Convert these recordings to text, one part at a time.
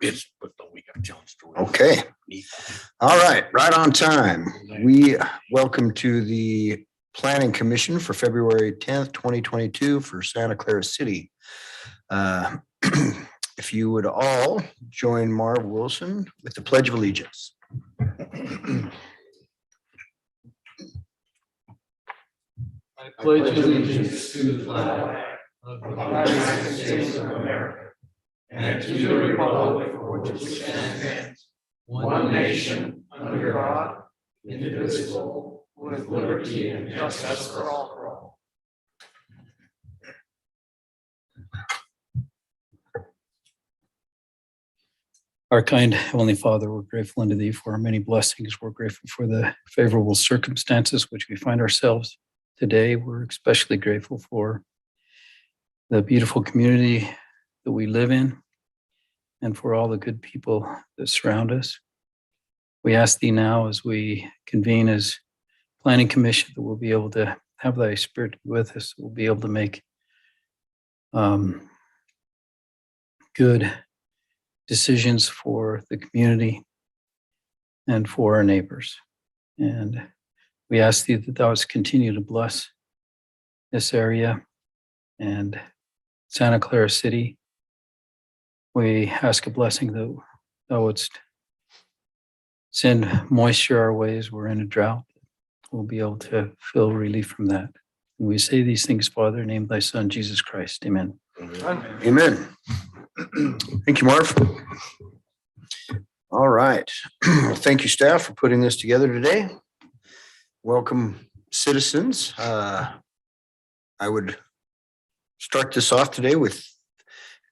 It's, but we got John's story. Okay. All right. Right on time. We welcome to the Planning Commission for February 10th, 2022 for Santa Clara City. If you would all join Marv Wilson with the Pledge of Allegiance. I pledge allegiance to the flag of the United States of America and to the republic for which it stands, one nation, under God, indivisible, with liberty and justice for all. Our kind Heavenly Father, we're grateful unto Thee for our many blessings. We're grateful for the favorable circumstances which we find ourselves today. We're especially grateful for the beautiful community that we live in and for all the good people that surround us. We ask Thee now as we convene as Planning Commission that we'll be able to have Thy Spirit with us. We'll be able to make good decisions for the community and for our neighbors. And we ask Thee that Thou wouldst continue to bless this area and Santa Clara City. We ask a blessing that Thou wouldst send moisture our ways. We're in a drought. We'll be able to feel relief from that. And we say these things, Father, in the name of Thy Son, Jesus Christ. Amen. Amen. Thank you, Marv. All right. Thank you, staff, for putting this together today. Welcome, citizens. I would start this off today with if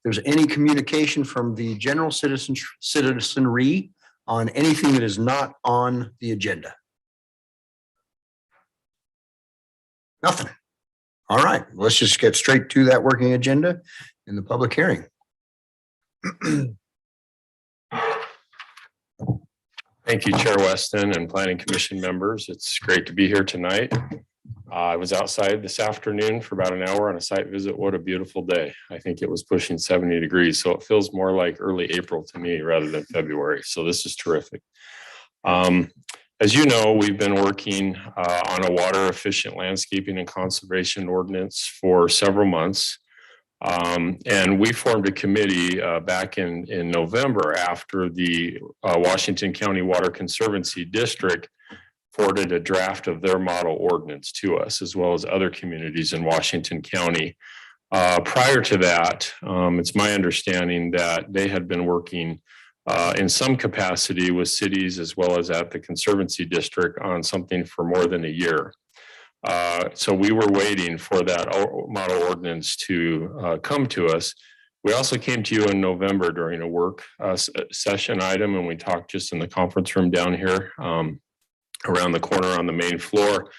there's any communication from the general citizenry on anything that is not on the agenda. Nothing. All right. Let's just get straight to that working agenda in the public hearing. Thank you, Chair Weston and Planning Commission members. It's great to be here tonight. I was outside this afternoon for about an hour on a site visit. What a beautiful day. I think it was pushing 70 degrees, so it feels more like early April to me rather than February. So this is terrific. As you know, we've been working on a water efficient landscaping and conservation ordinance for several months. And we formed a committee back in November after the Washington County Water Conservancy District forwarded a draft of their model ordinance to us, as well as other communities in Washington County. Prior to that, it's my understanding that they had been working in some capacity with cities as well as at the Conservancy District on something for more than a year. So we were waiting for that model ordinance to come to us. We also came to you in November during a work session item, and we talked just in the conference room down here around the corner on the main floor.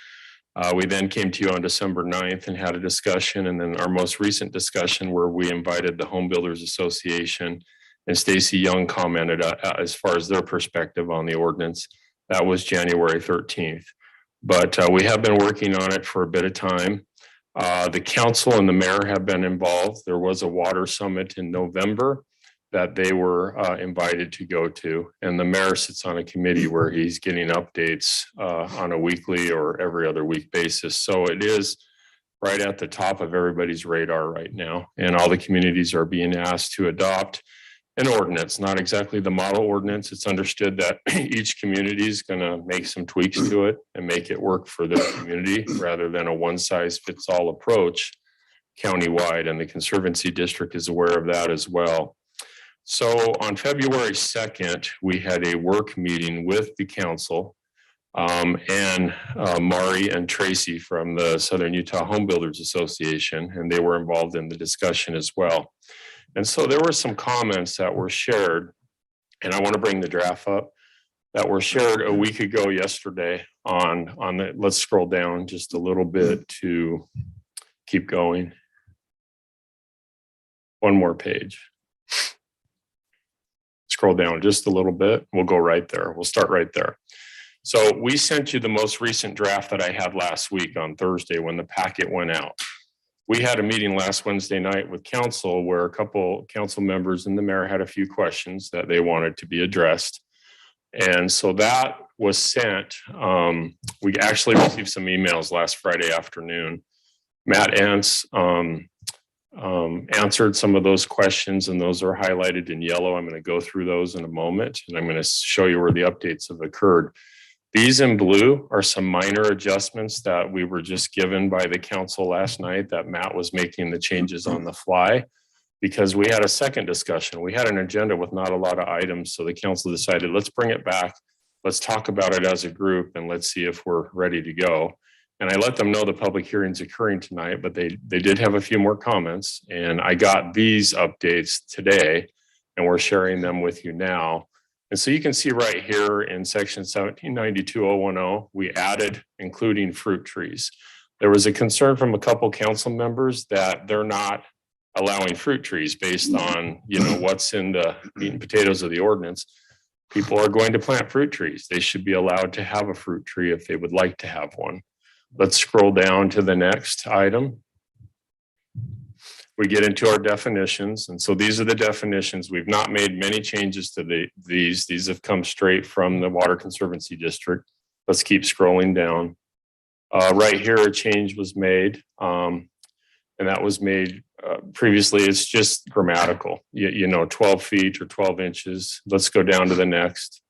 We then came to you on December 9th and had a discussion, and then our most recent discussion where we invited the Home Builders Association and Stacy Young commented as far as their perspective on the ordinance. That was January 13th. But we have been working on it for a bit of time. The council and the mayor have been involved. There was a water summit in November that they were invited to go to. And the mayor sits on a committee where he's getting updates on a weekly or every other week basis. So it is right at the top of everybody's radar right now. And all the communities are being asked to adopt an ordinance, not exactly the model ordinance. It's understood that each community is going to make some tweaks to it and make it work for their community rather than a one size fits all approach countywide. And the Conservancy District is aware of that as well. So on February 2nd, we had a work meeting with the council and Mari and Tracy from the Southern Utah Home Builders Association, and they were involved in the discussion as well. And so there were some comments that were shared, and I want to bring the draft up, that were shared a week ago yesterday on the, let's scroll down just a little bit to keep going. One more page. Scroll down just a little bit. We'll go right there. We'll start right there. So we sent you the most recent draft that I had last week on Thursday when the packet went out. we had a meeting last Wednesday night with council where a couple council members and the mayor had a few questions that they wanted to be addressed. And so that was sent. We actually received some emails last Friday afternoon. Matt Ents answered some of those questions, and those are highlighted in yellow. I'm going to go through those in a moment, and I'm going to show you where the updates have occurred. These in blue are some minor adjustments that we were just given by the council last night that Matt was making the changes on the fly because we had a second discussion. We had an agenda with not a lot of items, so the council decided, let's bring it back. Let's talk about it as a group, and let's see if we're ready to go. And I let them know the public hearing's occurring tonight, but they did have a few more comments, and I got these updates today, and we're sharing them with you now. And so you can see right here in section 1792.010, we added including fruit trees. There was a concern from a couple council members that they're not allowing fruit trees based on, what's in the meat and potatoes of the ordinance. People are going to plant fruit trees. They should be allowed to have a fruit tree if they would like to have one. Let's scroll down to the next item. We get into our definitions. And so these are the definitions. We've not made many changes to these. These have come straight from the Water Conservancy District. Let's keep scrolling down. Right here, a change was made. And that was made previously. It's just grammatical, 12 feet or 12 inches. Let's go down to the next.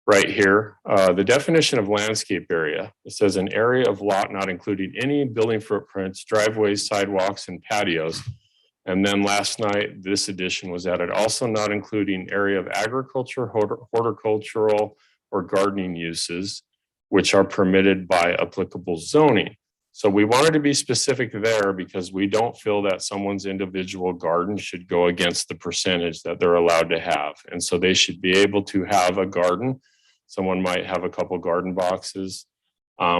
Right here, the definition of landscape area. It says an area of lot not including any building footprints, driveways, sidewalks, and patios. And then last night, this addition was added, also not including area of agriculture, horticultural, or gardening uses, which are permitted by applicable zoning. So we wanted to be specific there because we don't feel that someone's individual garden should go against the percentage that they're allowed to have. And so they should be able to have a garden. Someone might have a couple garden boxes.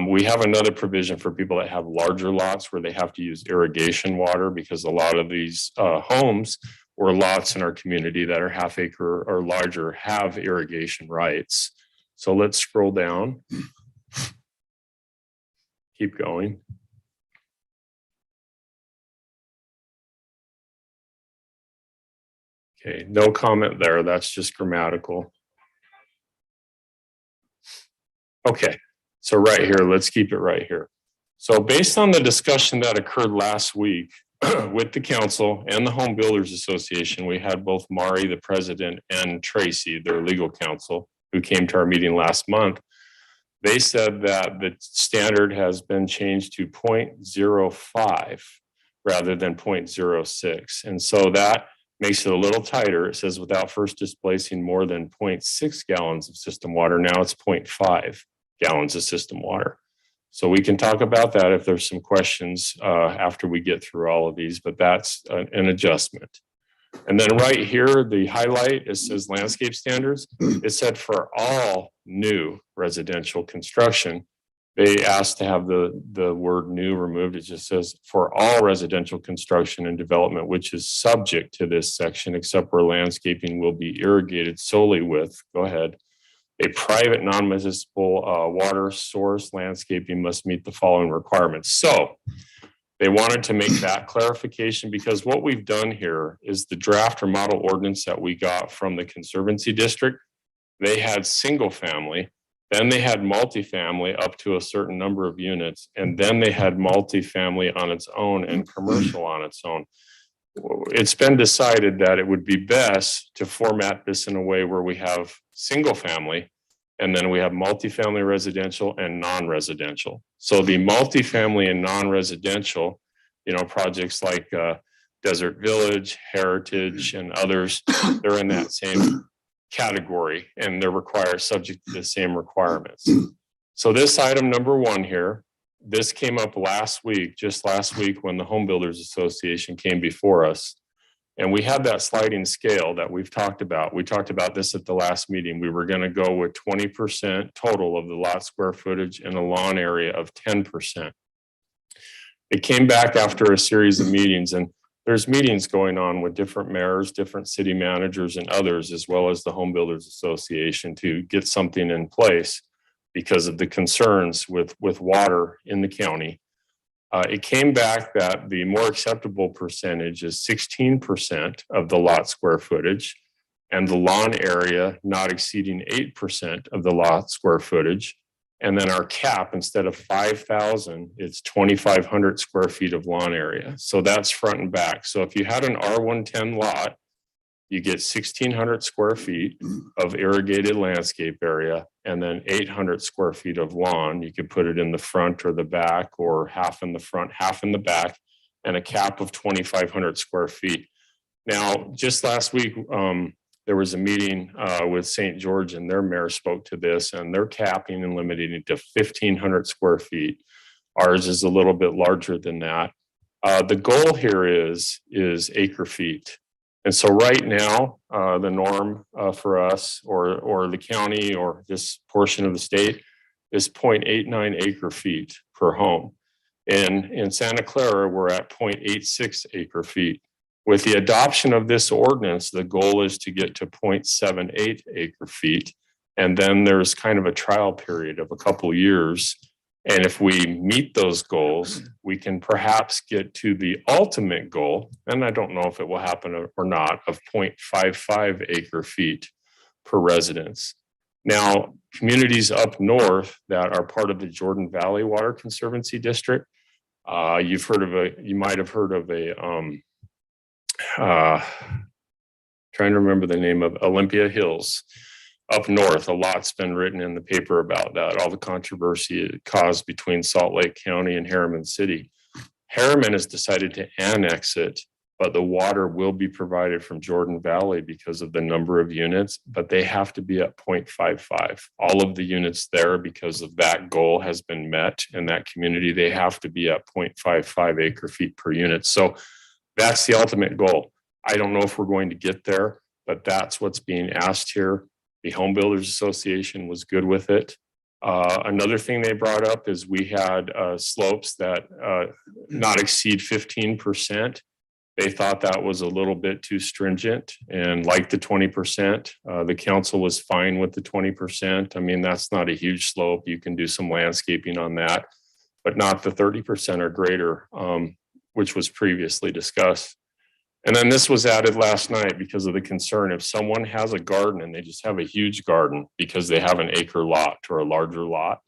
We have another provision for people that have larger lots where they have to use irrigation water because a lot of these homes or lots in our community that are half acre or larger have irrigation rights. So let's scroll down. Keep going. Okay, no comment there. That's just grammatical. Okay, so right here, let's keep it right here. So based on the discussion that occurred last week with the council and the Home Builders Association, we had both Mari, the president, and Tracy, their legal counsel, who came to our meeting last month. They said that the standard has been changed to 0.05 rather than 0.06. And so that makes it a little tighter. It says without first displacing more than 0.6 gallons of system water. Now it's 0.5 gallons of system water. So we can talk about that if there's some questions after we get through all of these, but that's an adjustment. And then right here, the highlight, it says landscape standards. It said for all new residential construction, they asked to have the word new removed. It just says for all residential construction and development, which is subject to this section, except where landscaping will be irrigated solely with, go ahead, a private non-municipal water source. Landscaping must meet the following requirements. So they wanted to make that clarification because what we've done here is the draft or model ordinance that we got from the Conservancy District. They had single family, then they had multifamily up to a certain number of units, and then they had multifamily on its own and commercial on its own. It's been decided that it would be best to format this in a way where we have single family and then we have multifamily residential and non-residential. So the multifamily and non-residential, projects like Desert Village, Heritage, and others, they're in that same category and they're subject to the same requirements. So this item number 1 here, this came up just last week when the Home Builders Association came before us. And we had that sliding scale that we've talked about. We talked about this at the last meeting. We were going to go with 20% total of the lot square footage and a lawn area of 10%. It came back after a series of meetings, and there's meetings going on with different mayors, different city managers, and others, as well as the Home Builders Association to get something in place because of the concerns with water in the county. It came back that the more acceptable percentage is 16% of the lot square footage, and the lawn area not exceeding 8% of the lot square footage. And then our cap, instead of 5,000, it's 2,500 square feet of lawn area. So that's front and back. So if you had an R110 lot, you get 1,600 square feet of irrigated landscape area, and then 800 square feet of lawn. You could put it in the front or the back, or half in the front, half in the back, and a cap of 2,500 square feet. Now, just last week, there was a meeting with St. George, and their mayor spoke to this, and they're capping and limiting it to 1,500 square feet. Ours is a little bit larger than that. The goal here is acre feet. And so right now, the norm for us or the county or this portion of the state is 0.89 acre feet per home. And in Santa Clara, we're at 0.86 acre feet. With the adoption of this ordinance, the goal is to get to 0.78 acre feet. And then there's kind of a trial period of a couple years. And if we meet those goals, we can perhaps get to the ultimate goal, and I don't know if it will happen or not, of 0.55 acre feet per residence. Now, communities up north that are part of the Jordan Valley Water Conservancy District, you might have heard of a, trying to remember the name of Olympia Hills. Up north, a lot's been written in the paper about that, all the controversy it caused between Salt Lake County and Harriman City. Harriman has decided to annex it, but the water will be provided from Jordan Valley because of the number of units, but they have to be at 0.55. All of the units there, because of that goal, has been met in that community. They have to be at 0.55 acre feet per unit. So that's the ultimate goal. I don't know if we're going to get there, but that's what's being asked here. The Home Builders Association was good with it. Another thing they brought up is we had slopes that not exceed 15%. They thought that was a little bit too stringent and liked the 20%. The council was fine with the 20%. I mean, that's not a huge slope. You can do some landscaping on that, but not the 30% or greater, which was previously discussed. And then this was added last night because of the concern. If someone has a garden and they just have a huge garden because they have an acre lot or a larger lot,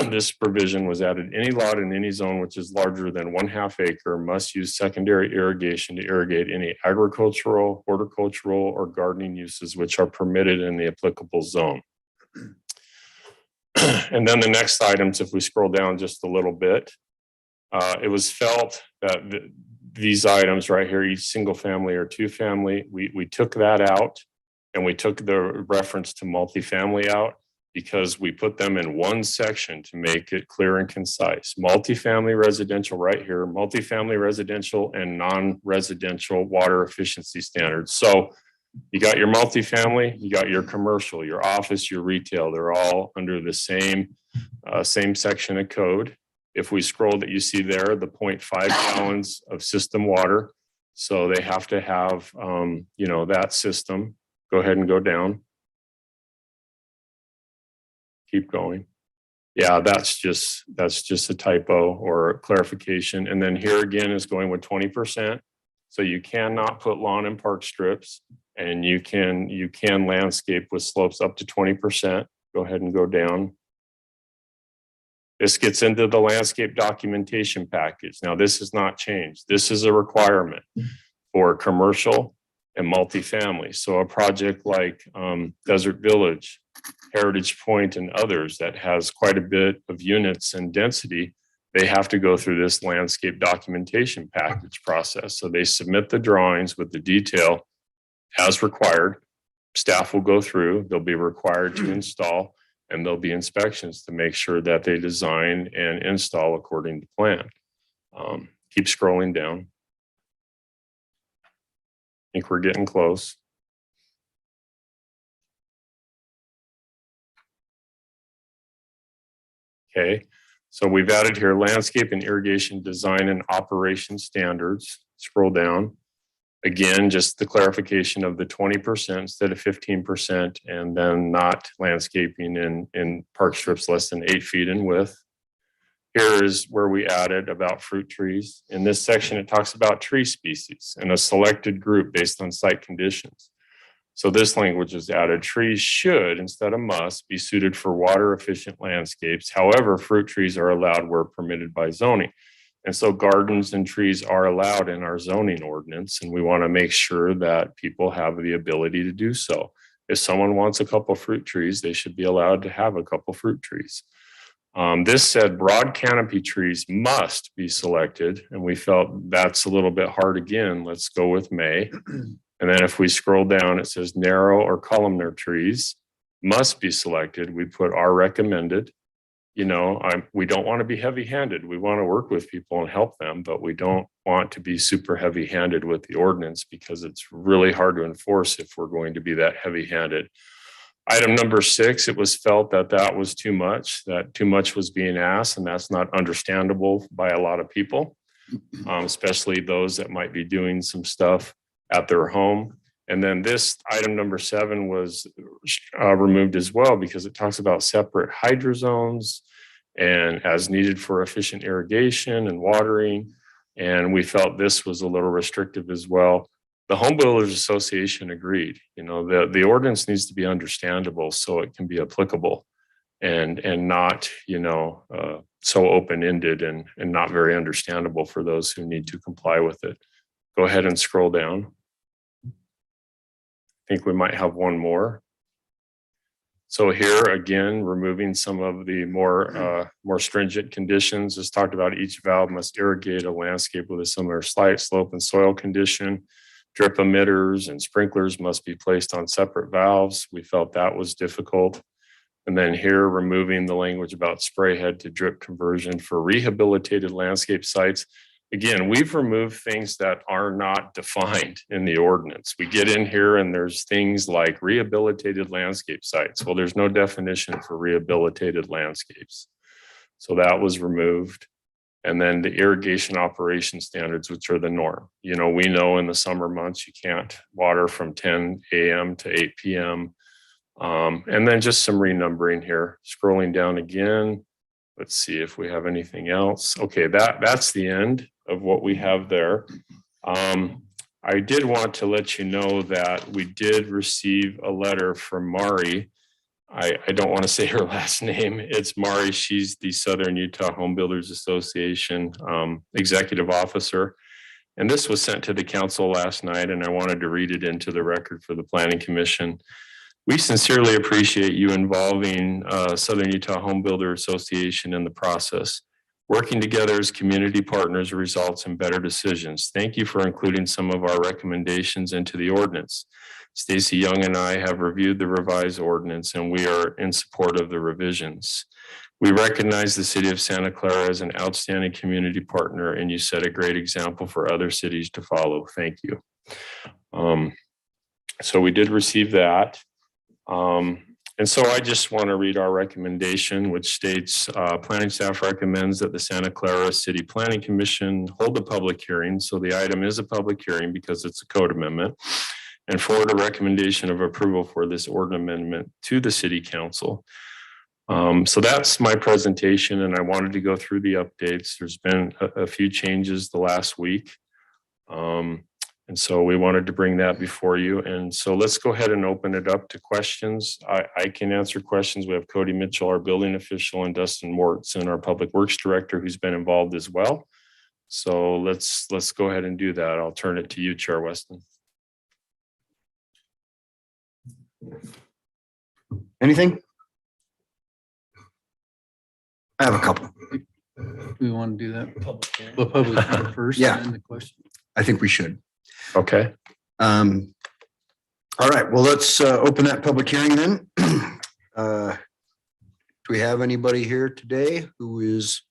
this provision was added. Any lot in any zone which is larger than 1/2 acre must use secondary irrigation to irrigate any agricultural, horticultural, or gardening uses which are permitted in the applicable zone. And then the next items, if we scroll down just a little bit, it was felt that these items right here, each single family or two family, we took that out, and we took the reference to multifamily out because we put them in one section to make it clear and concise. Multifamily residential right here, multifamily residential and non-residential water efficiency standards. So you got your multifamily, you got your commercial, your office, your retail, they're all under the same section of code. If we scroll that you see there, the 0.5 gallons of system water. So they have to have, that system. Go ahead and go down. Keep going. Yeah, that's just a typo or a clarification. And then here again is going with 20%. So you cannot put lawn and park strips, and you can landscape with slopes up to 20%. Go ahead and go down. This gets into the landscape documentation package. Now, this has not changed. This is a requirement for commercial and multifamily. So a project like Desert Village, Heritage Point, and others that has quite a bit of units and density, they have to go through this landscape documentation package process. So they submit the drawings with the detail as required. Staff will go through, they'll be required to install, and there'll be inspections to make sure that they design and install according to plan. Keep scrolling down. I think we're getting close. Okay, so we've added here landscape and irrigation design and operation standards. Scroll down. Again, just the clarification of the 20% instead of 15%, and then not landscaping in park strips less than 8 feet in width. Here is where we added about fruit trees. In this section, it talks about tree species and a selected group based on site conditions. So this language is added. Trees should, instead of must, be suited for water efficient landscapes. However, fruit trees are allowed where permitted by zoning. And so gardens and trees are allowed in our zoning ordinance, and we want to make sure that people have the ability to do so. If someone wants a couple fruit trees, they should be allowed to have a couple fruit trees. This said broad canopy trees must be selected, and we felt that's a little bit hard again. Let's go with may. And then if we scroll down, it says narrow or columnar trees must be selected. We put are recommended. You know, we don't want to be heavy-handed. We want to work with people and help them, but we don't want to be super heavy-handed with the ordinance because it's really hard to enforce if we're going to be that heavy-handed. Item number 6, it was felt that that was too much, that too much was being asked, and that's not understandable by a lot of people, especially those that might be doing some stuff at their home. And then this item number 7 was removed as well because it talks about separate hydro zones and as needed for efficient irrigation and watering. And we felt this was a little restrictive as well. The Home Builders Association agreed, you know, the ordinance needs to be understandable so it can be applicable and not, you know, so open-ended and not very understandable for those who need to comply with it. Go ahead and scroll down. I think we might have one more. So here again, removing some of the more stringent conditions. As talked about, each valve must irrigate a landscape with a similar slight slope and soil condition. Drip emitters and sprinklers must be placed on separate valves. We felt that was difficult. And then here, removing the language about spray head to drip conversion for rehabilitated landscape sites. Again, we've removed things that are not defined in the ordinance. We get in here and there's things like rehabilitated landscape sites. Well, there's no definition for rehabilitated landscapes. So that was removed. And then the irrigation operation standards, which are the norm. You know, we know in the summer months, you can't water from 10 a.m. to 8 p.m. And then just some renumbering here. Scrolling down again. Let's see if we have anything else. Okay, that's the end of what we have there. I did want to let you know that we did receive a letter from Mari. I don't want to say her last name. It's Mari. She's the Southern Utah Home Builders Association executive officer. And this was sent to the council last night, and I wanted to read it into the record for the Planning Commission. We sincerely appreciate you involving Southern Utah Home Builder Association in the process. Working together as community partners results in better decisions. Thank you for including some of our recommendations into the ordinance. Stacy Young and I have reviewed the revised ordinance and we are in support of the revisions. We recognize the city of Santa Clara as an outstanding community partner and you set a great example for other cities to follow. Thank you. So we did receive that. And so I just want to read our recommendation, which states planning staff recommends that the Santa Clara City Planning Commission hold a public hearing. So the item is a public hearing because it's a code amendment, and forward a recommendation of approval for this ordinance amendment to the city council. So that's my presentation, and I wanted to go through the updates. There's been a few changes the last week. And so we wanted to bring that before you. And so let's go ahead and open it up to questions. I can answer questions. We have Cody Mitchell, our building official, and Dustin Mortson, our public works director, who's been involved as well. So let's go ahead and do that. I'll turn it to you, Chair Weston. Anything? I have a couple. Do we want to do that? The public hearing first. Yeah. And then the question. I think we should. Okay. All right, well, let's open that public hearing then. Do we have anybody here today who is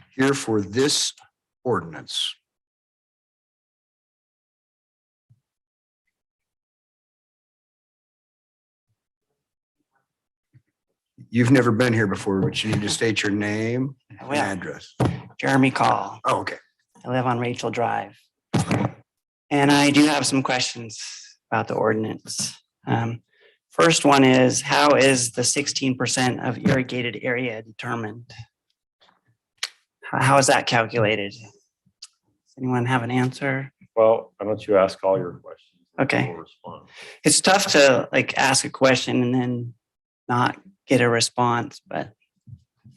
here for this ordinance? You've never been here before, but you need to state your name and address. Jeremy Call. Oh, okay. I live on Rachel Drive. And I do have some questions about the ordinance. First one is, how is the 16% of irrigated area determined? How is that calculated? Does anyone have an answer? Well, why don't you ask all your questions? and Okay. we'll respond. It's tough to like ask a question and then not get a response,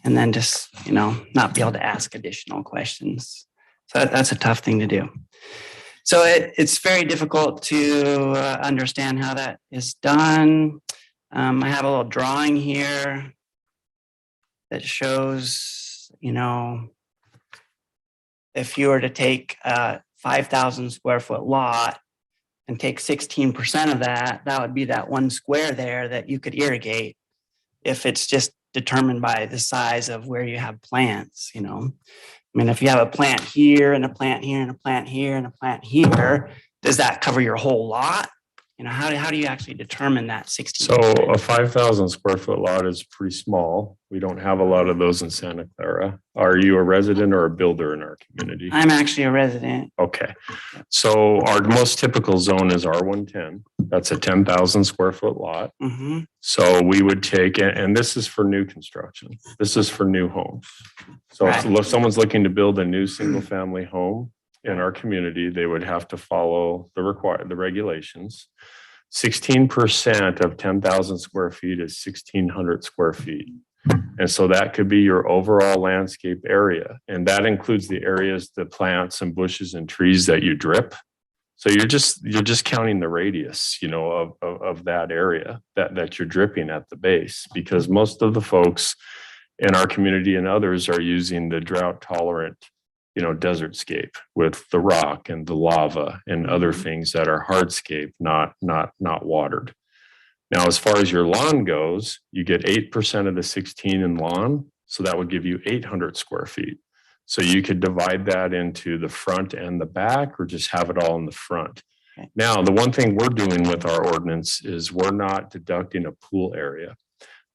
and then just, not be able to ask additional questions. So that's a tough thing to do. So it's very difficult to understand how that is done. I have a little drawing here that shows, if you were to take a 5,000 square foot lot and take 16% of that, that would be that one square there that you could irrigate if it's just determined by the size of where you have plants, I mean, if you have a plant here and a plant here and a plant here and a plant here, does that cover your whole lot? How do you actually determine that 16? So a 5,000 square foot lot is pretty small. We don't have a lot of those in Santa Clara. Are you a resident or a builder in our community? I'm actually a resident. Okay. So our most typical zone is R110. That's a 10,000 square foot lot. Mm-hmm. So we would take, and this is for new construction. This is for new homes. So if someone's looking to build a new single family home in our community, they would have to follow the regulations. 16% of 10,000 square feet is 1,600 square feet. And so that could be your overall landscape area. And that includes the areas, the plants and bushes and trees that you drip. So you're just counting the radius, of that area that you're dripping at the base, because most of the folks in our community and others are using the drought tolerant, desert scape with the rock and the lava and other things that are hardscape, not watered. Now, as far as your lawn goes, you get 8% of the 16 in lawn. So that would give you 800 square feet. So you could divide that into the front and the back, or just have it all in the front. Okay. Now, the one thing we're doing with our ordinance is we're not deducting a pool area.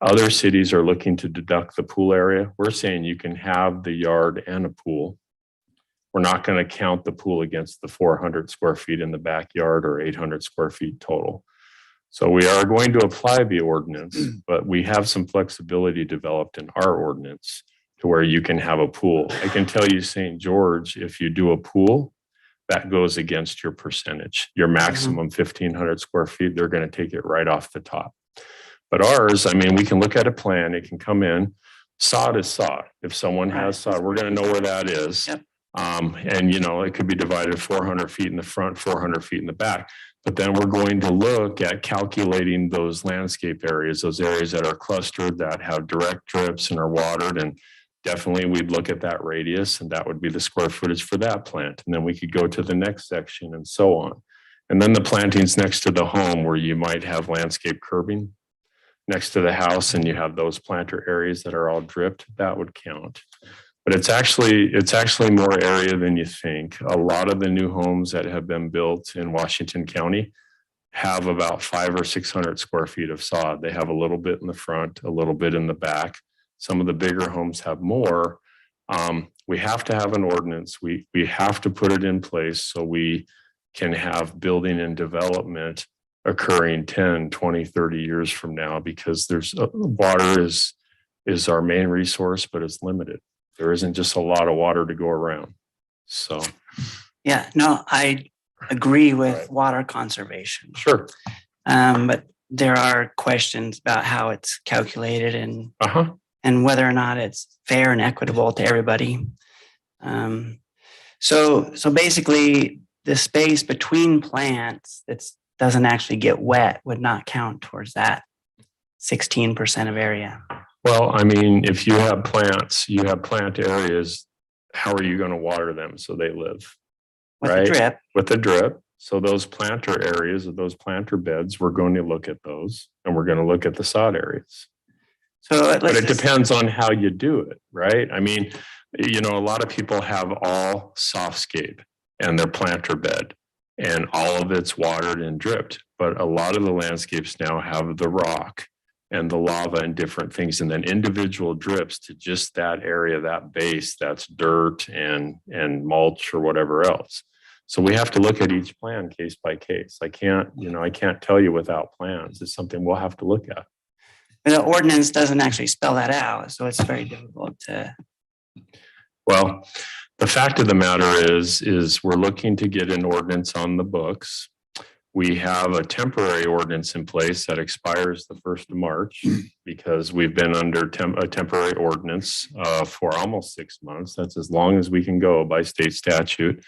Other cities are looking to deduct the pool area. We're saying you can have the yard and a pool. We're not going to count the pool against the 400 square feet in the backyard or 800 square feet total. So we are going to apply the ordinance, but we have some flexibility developed in our ordinance to where you can have a pool. I can tell you, St. George, if you do a pool, that goes against your percentage. Your maximum 1,500 square feet, they're going to take it right off the top. But ours, I mean, we can look at a plan. It can come in. Sod is sod. If someone has sod, we're going to know where that is. Yep. And it could be divided 400 feet in the front, 400 feet in the back. But then we're going to look at calculating those landscape areas, those areas that are clustered, that have direct drips and are watered. And definitely we'd look at that radius, and that would be the square footage for that plant. And then we could go to the next section and so on. And then the plantings next to the home, where you might have landscape curbing next to the house and you have those planter areas that are all dripped, that would count. But it's actually more area than you think. A lot of the new homes that have been built in Washington County have about 500 or 600 square feet of sod. They have a little bit in the front, a little bit in the back. Some of the bigger homes have more. We have to have an ordinance. We have to put it in place so we can have building and development occurring 10, 20, 30 years from now, because there's water is our main resource, but it's limited. There isn't just a lot of water to go around. So, Yeah, no, I agree with water conservation. sure. But there are questions about how it's calculated and whether or not it's fair and equitable to everybody. So basically, the space between plants that doesn't actually get wet would not count towards that 16% of area. Well, I mean, if you have plants, you have plant areas, how are you going to water them so they live? With right? a drip. With a drip. So those planter areas or those planter beds, we're going to look at those, and we're going to look at the sod areas. But it depends on how you do it, right? I mean, a lot of people have all softscape and their planter bed, and all of it's watered and dripped. But a lot of the landscapes now have the rock and the lava and different things, and then individual drips to just that area, that base, that's dirt and mulch or whatever else. So we have to look at each plan case by case. I can't tell you without plans. It's something we'll have to look at. The ordinance doesn't actually spell that out, so it's very difficult to. Well, the fact of the matter is we're looking to get an ordinance on the books. We have a temporary ordinance in place that expires the 1st of March because we've been under a temporary ordinance for almost 6 months. That's as long as we can go by state statute.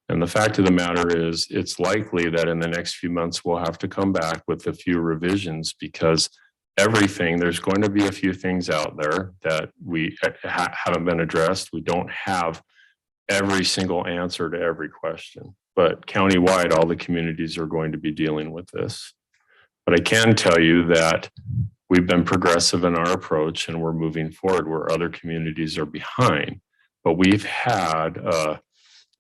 And the fact of the matter is it's likely that in the next few months, we'll have to come back with a few revisions because there's going to be a few things out there that we haven't been addressed. We don't have every single answer to every question, but countywide, all the communities are going to be dealing with this. But I can tell you that we've been progressive in our approach and we're moving forward where other communities are behind. But we've had,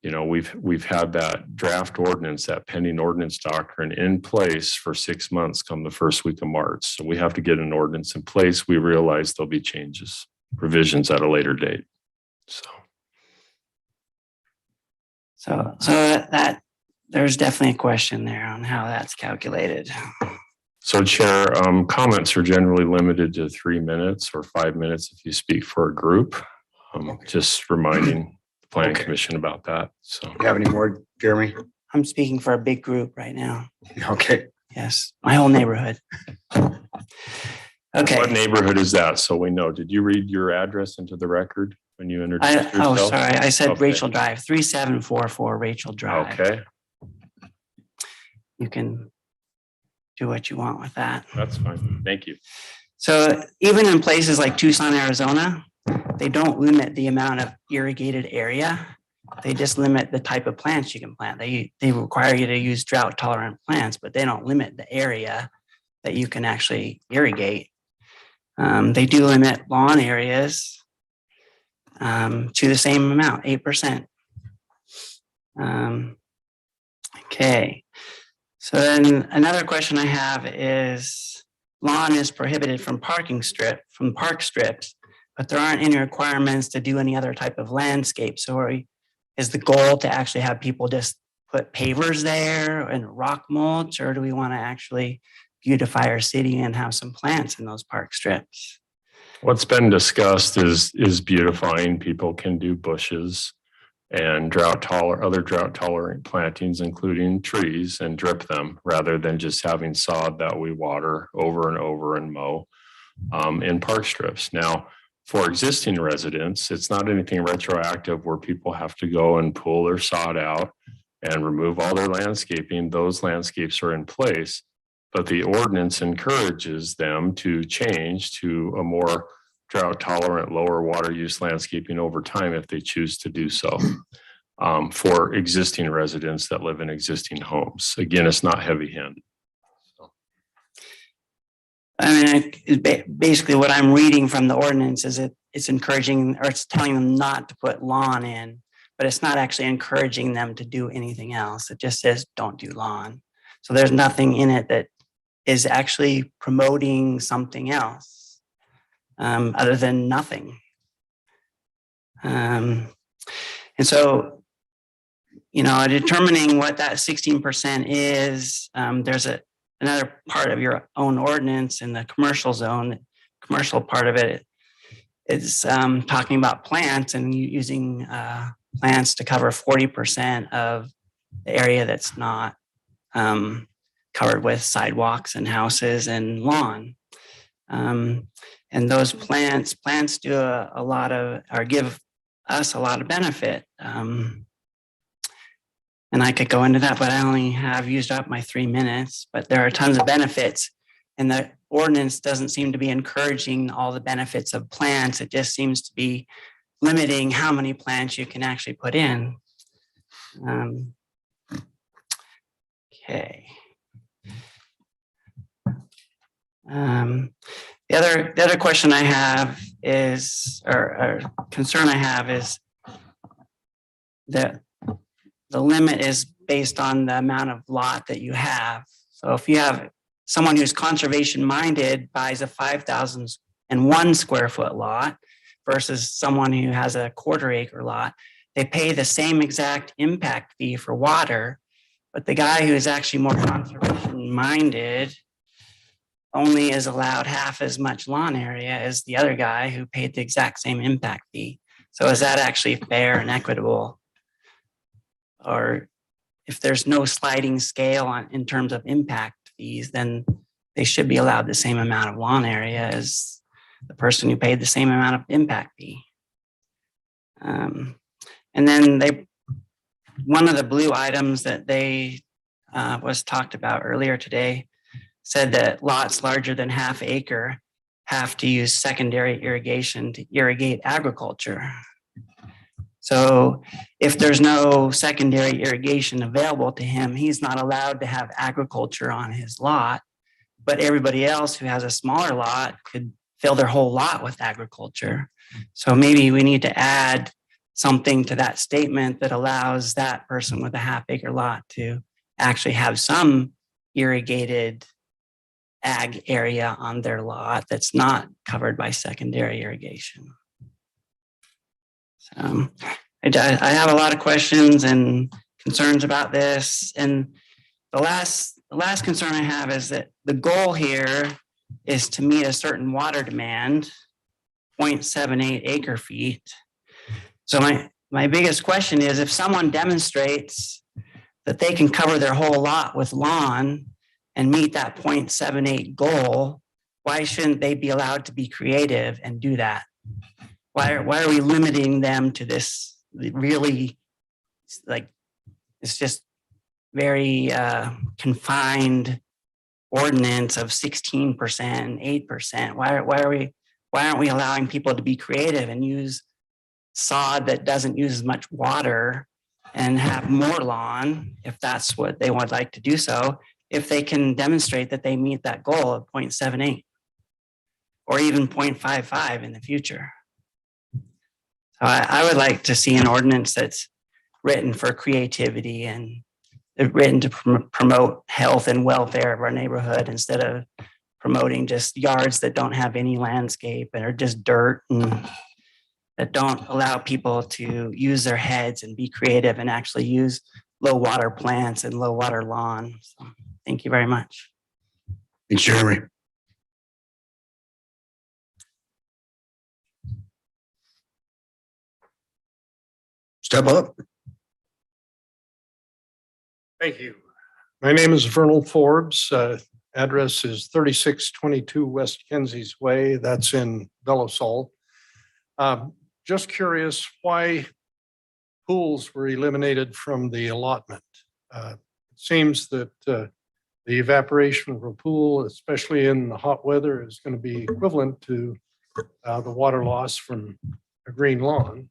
we've had that draft ordinance, that pending ordinance doctrine in place for 6 months come the first week of March. So we have to get an ordinance in place. We realize there'll be changes, provisions at a later date. So that there's definitely a question there on how that's calculated. So Chair, comments are generally limited to 3 minutes or 5 minutes if you speak for a group. Just reminding the Planning Commission about that. So, Do you have any more, Jeremy? I'm speaking for a big group right now. Okay. Yes, my whole neighborhood. Okay. What neighborhood is that? So we know. Did you read your address into the record when you introduced yourself? Oh, sorry. I said Okay. Rachel Drive, 3744 Rachel Drive. Okay, You can do what you want with that. that's fine. Thank you. So even in places like Tucson, Arizona, they don't limit the amount of irrigated area. They just limit the type of plants you can plant. They require you to use drought tolerant plants, but they don't limit the area that you can actually irrigate. They do limit lawn areas to the same amount, 8%. Okay. So then another question I have is lawn is prohibited from park strips, but there aren't any requirements to do any other type of landscape. So is the goal to actually have people just put pavers there and rock mulch, or do we want to actually beautify our city and have some plants in those park strips? What's been discussed is beautifying. People can do bushes and other drought tolerant plantings, including trees, and drip them rather than just having sod that we water over and over and mow in park strips. Now, for existing residents, it's not anything retroactive where people have to go and pull their sod out and remove all their landscaping. Those landscapes are in place, but the ordinance encourages them to change to a more drought tolerant, lower water use landscaping over time if they choose to do so for existing residents that live in existing homes. Again, it's not heavy handed. I mean, basically what I'm reading from the ordinance is it's encouraging, or it's telling them not to put lawn in, but it's not actually encouraging them to do anything else. It just says, don't do lawn. So there's nothing in it that is actually promoting something else other than nothing. And so, determining what that 16% is, there's another part of your own ordinance in the commercial zone. The commercial part of it is talking about plants and using plants to cover 40% of the area that's not covered with sidewalks and houses and lawn. And those plants do a lot of, or give us a lot of benefit. And I could go into that, but I only have used up my 3 minutes, but there are tons of benefits. And the ordinance doesn't seem to be encouraging all the benefits of plants. It just seems to be limiting how many plants you can actually put in. Okay. The other question I have is, or concern I have is that the limit is based on the amount of lot that you have. So if you have someone who's conservation minded buys a 5,001 square foot lot versus someone who has a 1/4 acre lot, they pay the same exact impact fee for water, but the guy who is actually more conservation minded only is allowed half as much lawn area as the other guy who paid the exact same impact fee. So is that actually fair and equitable? Or if there's no sliding scale in terms of impact fees, then they should be allowed the same amount of lawn area as the person who paid the same amount of impact fee. And then one of the blue items that was talked about earlier today said that lots larger than half acre have to use secondary irrigation to irrigate agriculture. So if there's no secondary irrigation available to him, he's not allowed to have agriculture on his lot. But everybody else who has a smaller lot could fill their whole lot with agriculture. So maybe we need to add something to that statement that allows that person with a half acre lot to actually have some irrigated ag area on their lot that's not covered by secondary irrigation. So I have a lot of questions and concerns about this. And the last concern I have is that the goal here is to meet a certain water demand, 0.78 acre feet. So my biggest question is, if someone demonstrates that they can cover their whole lot with lawn and meet that 0.78 goal, why shouldn't they be allowed to be creative and do that? Why are we limiting them to this really, like, it's just very confined ordinance of 16% and 8%? Why aren't we allowing people to be creative and use sod that doesn't use as much water and have more lawn, if that's what they would like to do so, if they can demonstrate that they meet that goal of 0.78 or even 0.55 in the future? So I would like to see an ordinance that's written for creativity and written to promote health and welfare of our neighborhood, instead of promoting just yards that don't have any landscape and are just dirt and that don't allow people to use their heads and be creative and actually use low water plants and low water lawn. So, thank you very much. Thanks, Jeremy. Step up. Thank you. My name is Vernal Forbes. Address is 3622 West Kenzie's Way. That's in Belisol. Just curious why pools were eliminated from the allotment. It seems that the evaporation of a pool, especially in the hot weather, is going to be equivalent to the water loss from a green lawn.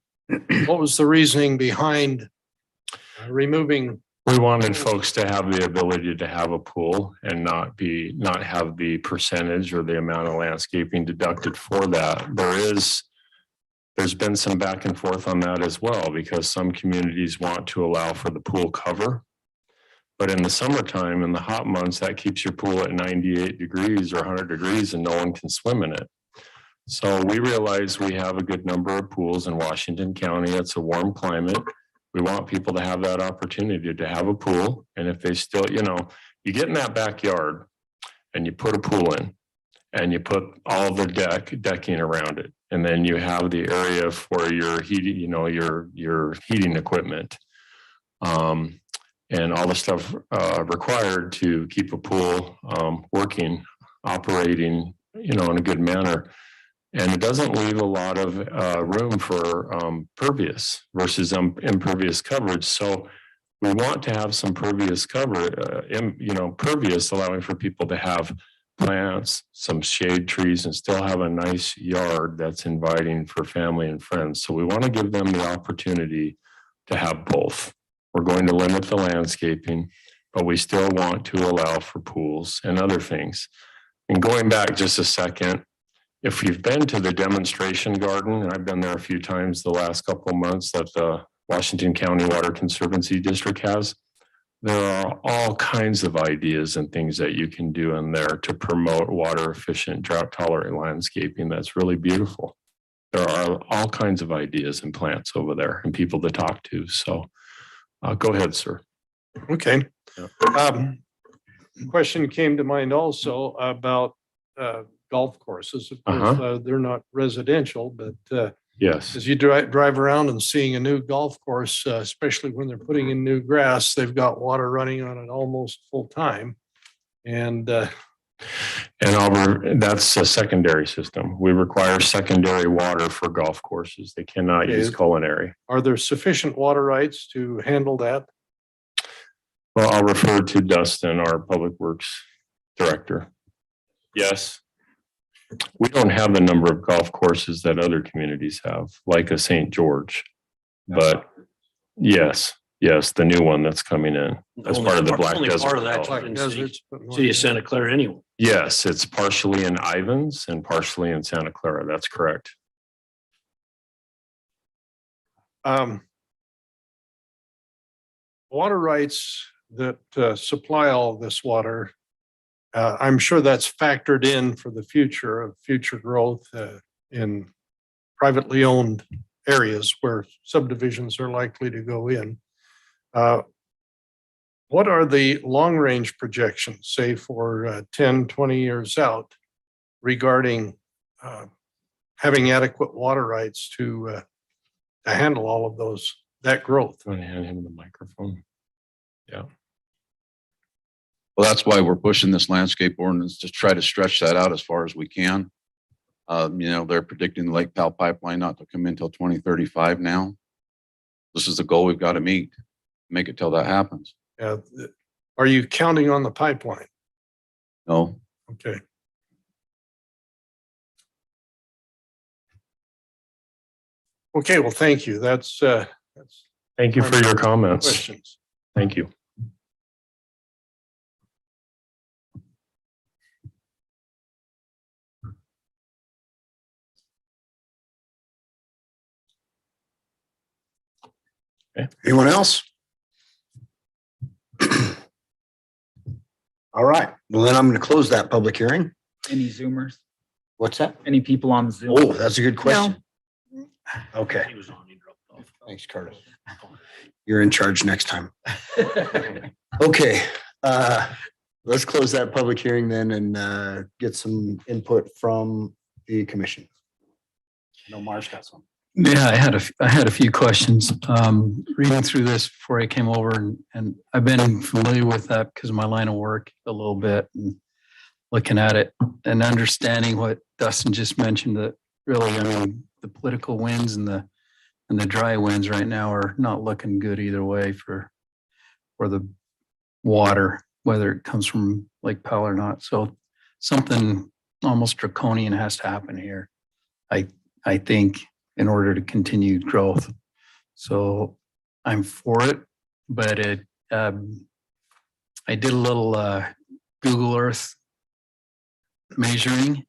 What was the reasoning behind removing? We wanted folks to have the ability to have a pool and not have the percentage or the amount of landscaping deducted for that. There's been some back and forth on that as well, because some communities want to allow for the pool cover. But in the summertime, in the hot months, that keeps your pool at 98 degrees or 100 degrees and no one can swim in it. So we realize we have a good number of pools in Washington County. It's a warm climate. We want people to have that opportunity to have a pool. And if they still, you get in that backyard and you put a pool in and you put all the decking around it. And then you have the area for your heating, your heating equipment, and all the stuff required to keep a pool working, operating, in a good manner. And it doesn't leave a lot of room for pervious versus impervious coverage. So we want to have some pervious cover, pervious, allowing for people to have plants, some shade trees, and still have a nice yard that's inviting for family and friends. So we want to give them the opportunity to have both. We're going to limit the landscaping, but we still want to allow for pools and other things. And going back just a second, if you've been to the demonstration garden, and I've been there a few times the last couple of months that the Washington County Water Conservancy District has, there are all kinds of ideas and things that you can do in there to promote water efficient, drought tolerant landscaping. That's really beautiful. There are all kinds of ideas and plants over there and people to talk to. So go ahead, sir. Okay. Question came to mind also about golf courses. Of course, they're not residential, but Yes. As you drive around and seeing a new golf course, especially when they're putting in new grass, they've got water running on it almost full time. And That's a secondary system. We require secondary water for golf courses. They cannot use culinary. are there sufficient water rights to handle that? Well, I'll refer to Dustin, our Public Works Director. Yes. We don't have the number of golf courses that other communities have, like a St. George. But yes, the new one that's coming in as part of the Black Only Desert. part of that's development. in city, Deserts, but city of Santa Clara anyway. Yes, it's partially in Ivins and partially in Santa Clara. That's correct. Water rights that supply all this water, I'm sure that's factored in for the future of future growth in privately owned areas where subdivisions are likely to go in. What are the long-range projections, say for 10, 20 years out, regarding having adequate water rights to handle all of that growth? I'm going to hand him the microphone. Yeah. Well, that's why we're pushing this landscape ordinance to try to stretch that out as far as we can. They're predicting the Lake Powell pipeline not to come in until 2035 now. This is the goal we've got to meet, make it till that happens. Are you counting on the pipeline? No, Okay. Okay, well, thank you. That's Thank you for your comments. questions. Thank you. Anyone else? All right, well, then I'm going to close that public hearing. Any Zoomers? What's that? Any people on Zoom? Oh, that's a good question. Okay, He was on, he dropped off. thanks, Curtis. You're in charge next time. Okay, let's close that public hearing then and get some input from the commission. No, Marsh got some. Yeah, I had a few questions. Reading through this before I came over and I've been familiar with that because of my line of work a little bit and looking at it and understanding what Dustin just mentioned, that really, I mean, the political winds and the dry winds right now are not looking good either way for the water, whether it comes from Lake Powell or not. So something almost draconian has to happen here, I think, in order to continue growth. So I'm for it, but I did a little Google Earth measuring.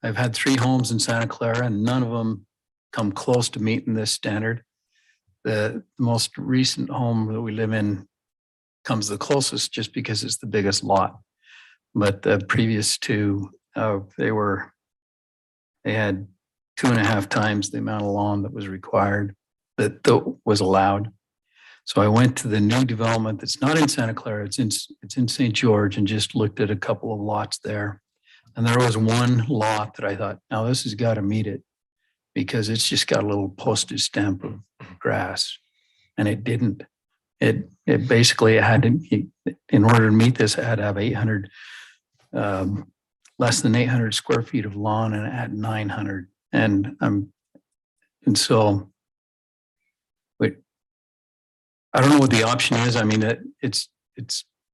I've had 3 homes in Santa Clara and none of them come close to meeting this standard. The most recent home that we live in comes the closest just because it's the biggest lot. But the previous 2, they had 2.5 times the amount of lawn that was required, that was allowed. So I went to the new development that's not in Santa Clara, it's in St. George, and just looked at a couple of lots there. And there was one lot that I thought, now this has got to meet it because it's just got a little postage stamp of grass. And it didn't. It basically had to, in order to meet this, it had to have 800, less than 800 square feet of lawn, and it had 900. And so, wait, I don't know what the option is. I mean, it's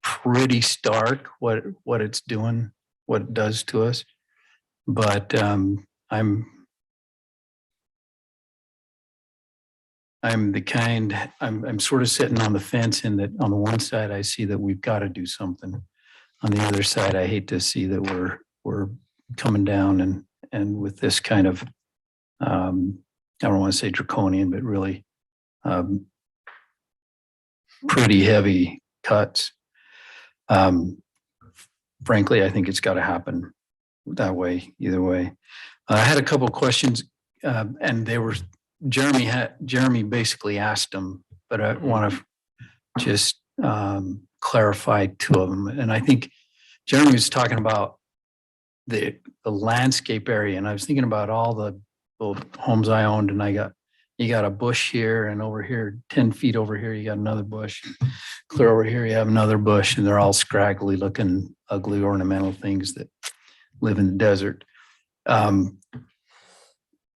pretty stark what it's doing, what it does to us. But I'm sort of sitting on the fence in that on the one side, I see that we've got to do something. On the other side, I hate to see that we're coming down and with this kind of, I don't want to say draconian, but really pretty heavy cuts. Frankly, I think it's got to happen that way, either way. I had a couple of questions and they were, Jeremy basically asked them, but I want to just clarify 2 of them. And I think Jeremy was talking about the landscape area, and I was thinking about all the the homes I owned, and you got a bush here, and over here, 10 feet over here, you got another bush. Clear over here, you have another bush, and they're all scraggly looking, ugly ornamental things that live in the desert. From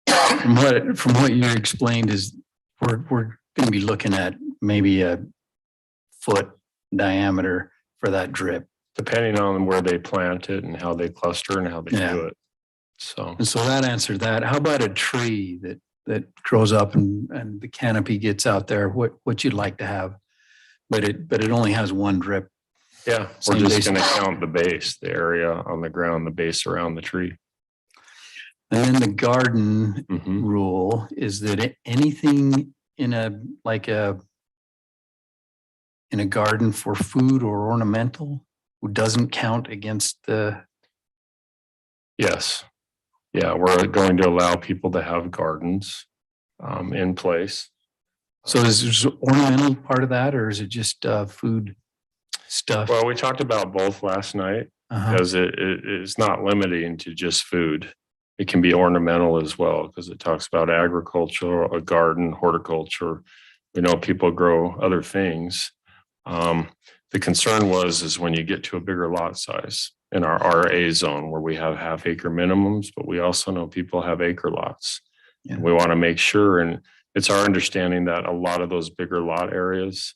what you explained is we're going to be looking at maybe a foot diameter for that drip. Depending on where they plant it and how they cluster and how they Yeah. do it. So, And so that answered that. How about a tree that grows up and the canopy gets out there? What you'd like to have, but it only has one drip. yeah, we're Same just base. going to count the base, the area on the ground, the base around the tree. And then the garden Mhm. rule is that anything in a garden for food or ornamental doesn't count against the. Yes. Yeah, we're going to allow people to have gardens in place. So is ornamental part of that, or is it just food stuff? Well, we talked about both last night Uh-huh. because it is not limiting to just food. It can be ornamental as well because it talks about agriculture, a garden, horticulture. We know people grow other things. The concern is when you get to a bigger lot size in our RA zone where we have half acre minimums, but we also know people have acre lots. Yeah. We want to make sure, and it's our understanding that a lot of those bigger lot areas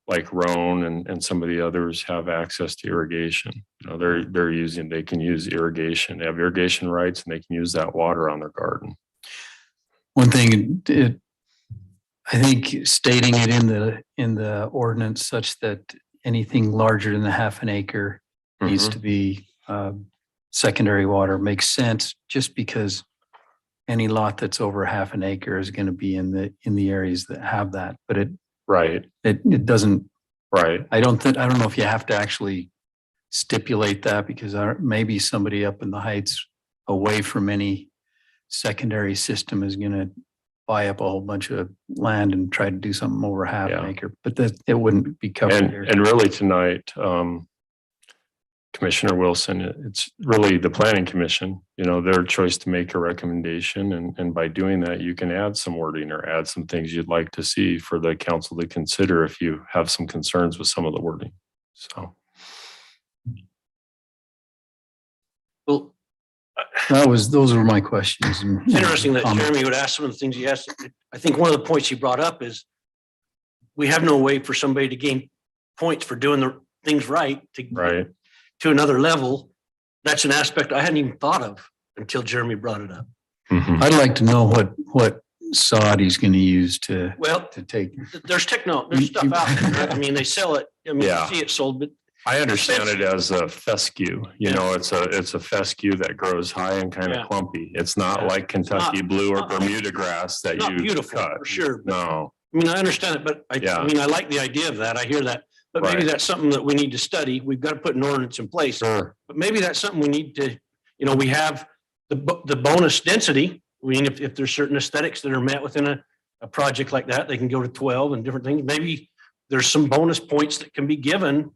like Roan and some of the others have access to irrigation. You know, they can use irrigation. They have irrigation rights and they can use that water on their garden. One thing, I think stating it in the ordinance such that anything larger than half an acre needs Mhm. to be secondary water makes sense, just because any lot that's over half an acre is going to be in the areas that have that. But Right, it doesn't. right. I don't know if you have to actually stipulate that, because maybe somebody up in the heights away from any secondary system is going to buy up a whole bunch of land and try to do something over half an Yeah. acre, but it wouldn't be covered here. And really tonight, Commissioner Wilson, it's really the Planning Commission, you know, their choice to make a recommendation. And by doing that, you can add some wording or add some things you'd like to see for the council to consider if you have some concerns with some of the wording. So. Well, Those were my questions. it's interesting that comments. Jeremy would ask some of the things he asked. I think one of the points he brought up is we have no way for somebody to gain points for doing the things right Right. to another level. That's an aspect I hadn't even thought of until Jeremy brought it up. Mhm. I'd like to know what sod he's going to use to Well, take. there's there's stuff out there. I mean, they sell it. I mean, Yeah. you see it sold, but I understand it as a fescue. You Yeah. know, it's a fescue that grows high and kind of Yeah. clumpy. It's not Yeah. like Kentucky blue or it's not- Bermuda grass that it's not you beautiful cut. for sure. But, No, I mean, I understand it, but Yeah. I mean, I like the idea of that. I hear that. But maybe Right. that's something that we need to study. We've got to put an ordinance in place. sure. But maybe that's something we need to, we have the bonus density. I mean, if there's certain aesthetics that are met within a project like that, they can go to 12 and different things. Maybe there's some bonus points that can be given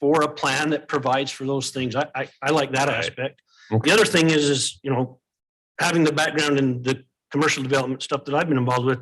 for a plan that provides for those things. I like that Right. aspect. Okay. The other thing is, having the background in the commercial development stuff that I've been involved with,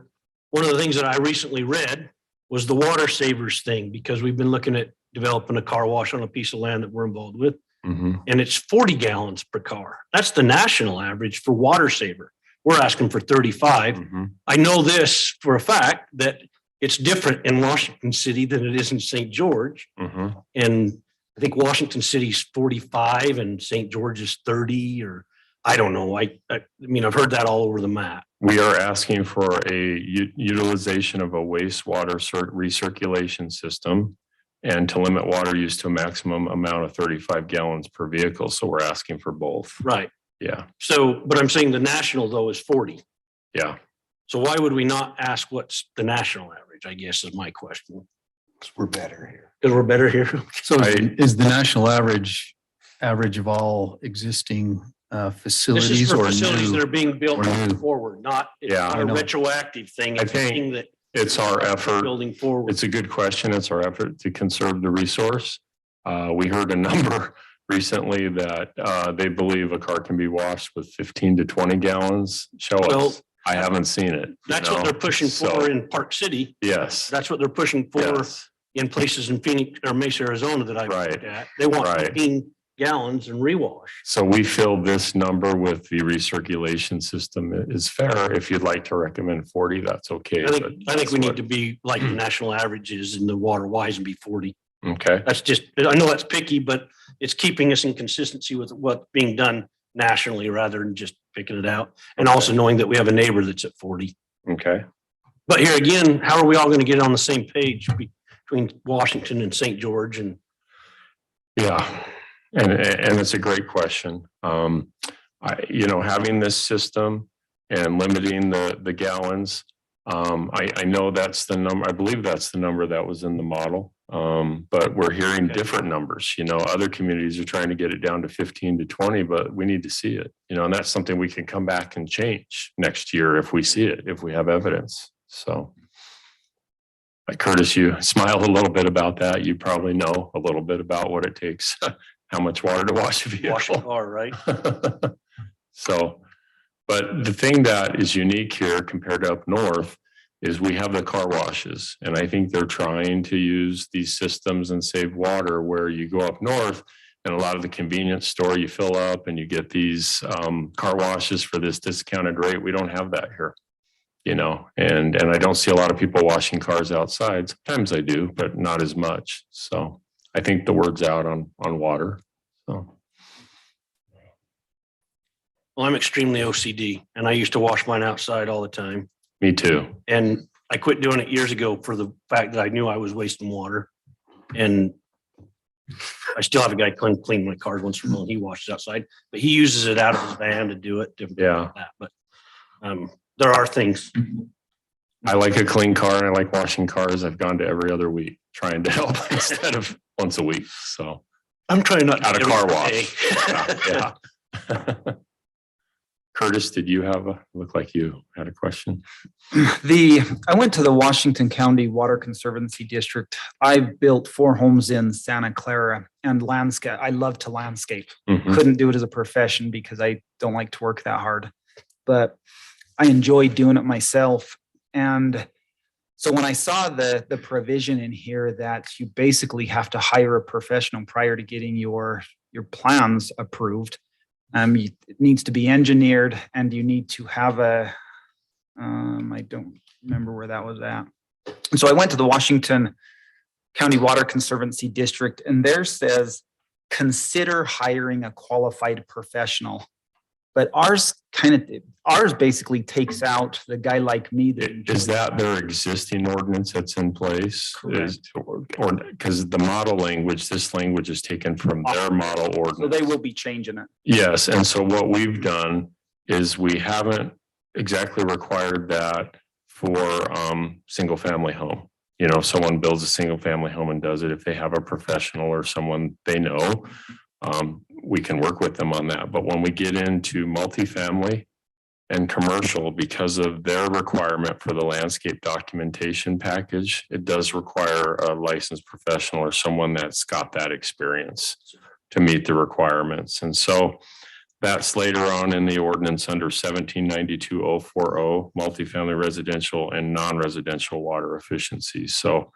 one of the things that I recently read was the water savers thing, because we've been looking at developing a car wash on a piece of land that we're involved with. Mhm. And it's 40 gallons per car. That's the national average for water saver. We're asking for 35. Mhm. I know this for a fact that it's different in Washington City than it is in St. George. Mhm. And I think Washington City's 45 and St. George is 30, or I don't know. I mean, I've heard that all over the map. We are asking for a utilization of a wastewater recirculation system and to limit water use to a maximum amount of 35 gallons per vehicle. So we're asking for both. Right. Yeah. So, but I'm saying the national though is 40. Yeah. So why would we not ask what's the national average, I guess is my question. We're better here. Because we're better here. So is the national average of all existing This facilities is for or facilities that new? are being built or new. forward, not it's Yeah, not I a know. retroactive thing. I It's a think thing that It's our effort. building forward. It's a good question. It's our effort to conserve the resource. We heard a number recently that they believe a car can be washed with 15 to 20 gallons. Show Well, us. I haven't seen it. That's what they're pushing for in Park City. Yes. That's what they're pushing for Yes. in places in Phoenix or Mesa, Arizona that I've looked Right. at. They want Right. 15 gallons and rewash. So we feel this number with the recirculation system is fair. If you'd like to recommend 40, that's okay. I but think that's we need what- to be like the national averages in the water wise and be 40. Okay. That's just, I know that's picky, but it's keeping us in consistency with what's being done nationally rather than just picking it out. And also knowing that we have a neighbor that's at 40. Okay. But here again, how are we all going to get on the same page between Washington and St. George? And Yeah. And it's a great question. Having this system and limiting the gallons, I know that's the number, I believe that's the number that was in the model. But we're hearing different numbers, other communities are trying to get it down to 15 to 20, but we need to see it, and that's something we can come back and change next year if we see it, if we have evidence. So. Curtis, you smile a little bit about that. You probably know a little bit about what it takes, how much water to wash a vehicle. wash a car, right? So, but the thing that is unique here compared to up north is we have the car washes. And I think they're trying to use these systems and save water where you go up north and a lot of the convenience store, you fill up and you get these car washes for this discounted rate. We don't have that here. And I don't see a lot of people washing cars outside. Sometimes I do, but not as much. So I think the word's out on water. So. Well, I'm extremely OCD and I used to wash mine outside all the time. Me too. And I quit doing it years ago for the fact that I knew I was wasting water. And I still have a guy clean my cars once in a while. He washes outside, but he uses it out of his van to do it. Yeah. But there are things. I like a clean car and I like washing cars. I've gone to every other week trying to help instead of once a week. So I'm trying not to out of every car day. wash. Yeah. Curtis, did you look like you had a question? I went to the Washington County Water Conservancy District. I built 4 homes in Santa Clara and landscape. I love to landscape. Mhm. Couldn't do it as a profession because I don't like to work that hard, but I enjoy doing it myself. And so when I saw the provision in here that you basically have to hire a professional prior to getting your plans approved, it needs to be engineered and you need to have I don't remember where that was at. And so I went to the Washington County Water Conservancy District and there says, consider hiring a qualified professional. But ours basically takes out the guy like me. Is that their existing ordinance that's in place? Correct. Or because the model language, this language is taken from their model ordinance. So they will be changing it. Yes, and so what we've done is we haven't exactly required that for single family home. If someone builds a single family home and does it, if they have a professional or someone they know, we can work with them on that. But when we get into multifamily and commercial, because of their requirement for the landscape documentation package, it does require a licensed professional or someone that's got that experience to meet the requirements. And so that's later on in the ordinance under 1792-040, multifamily residential and non-residential water efficiency. So,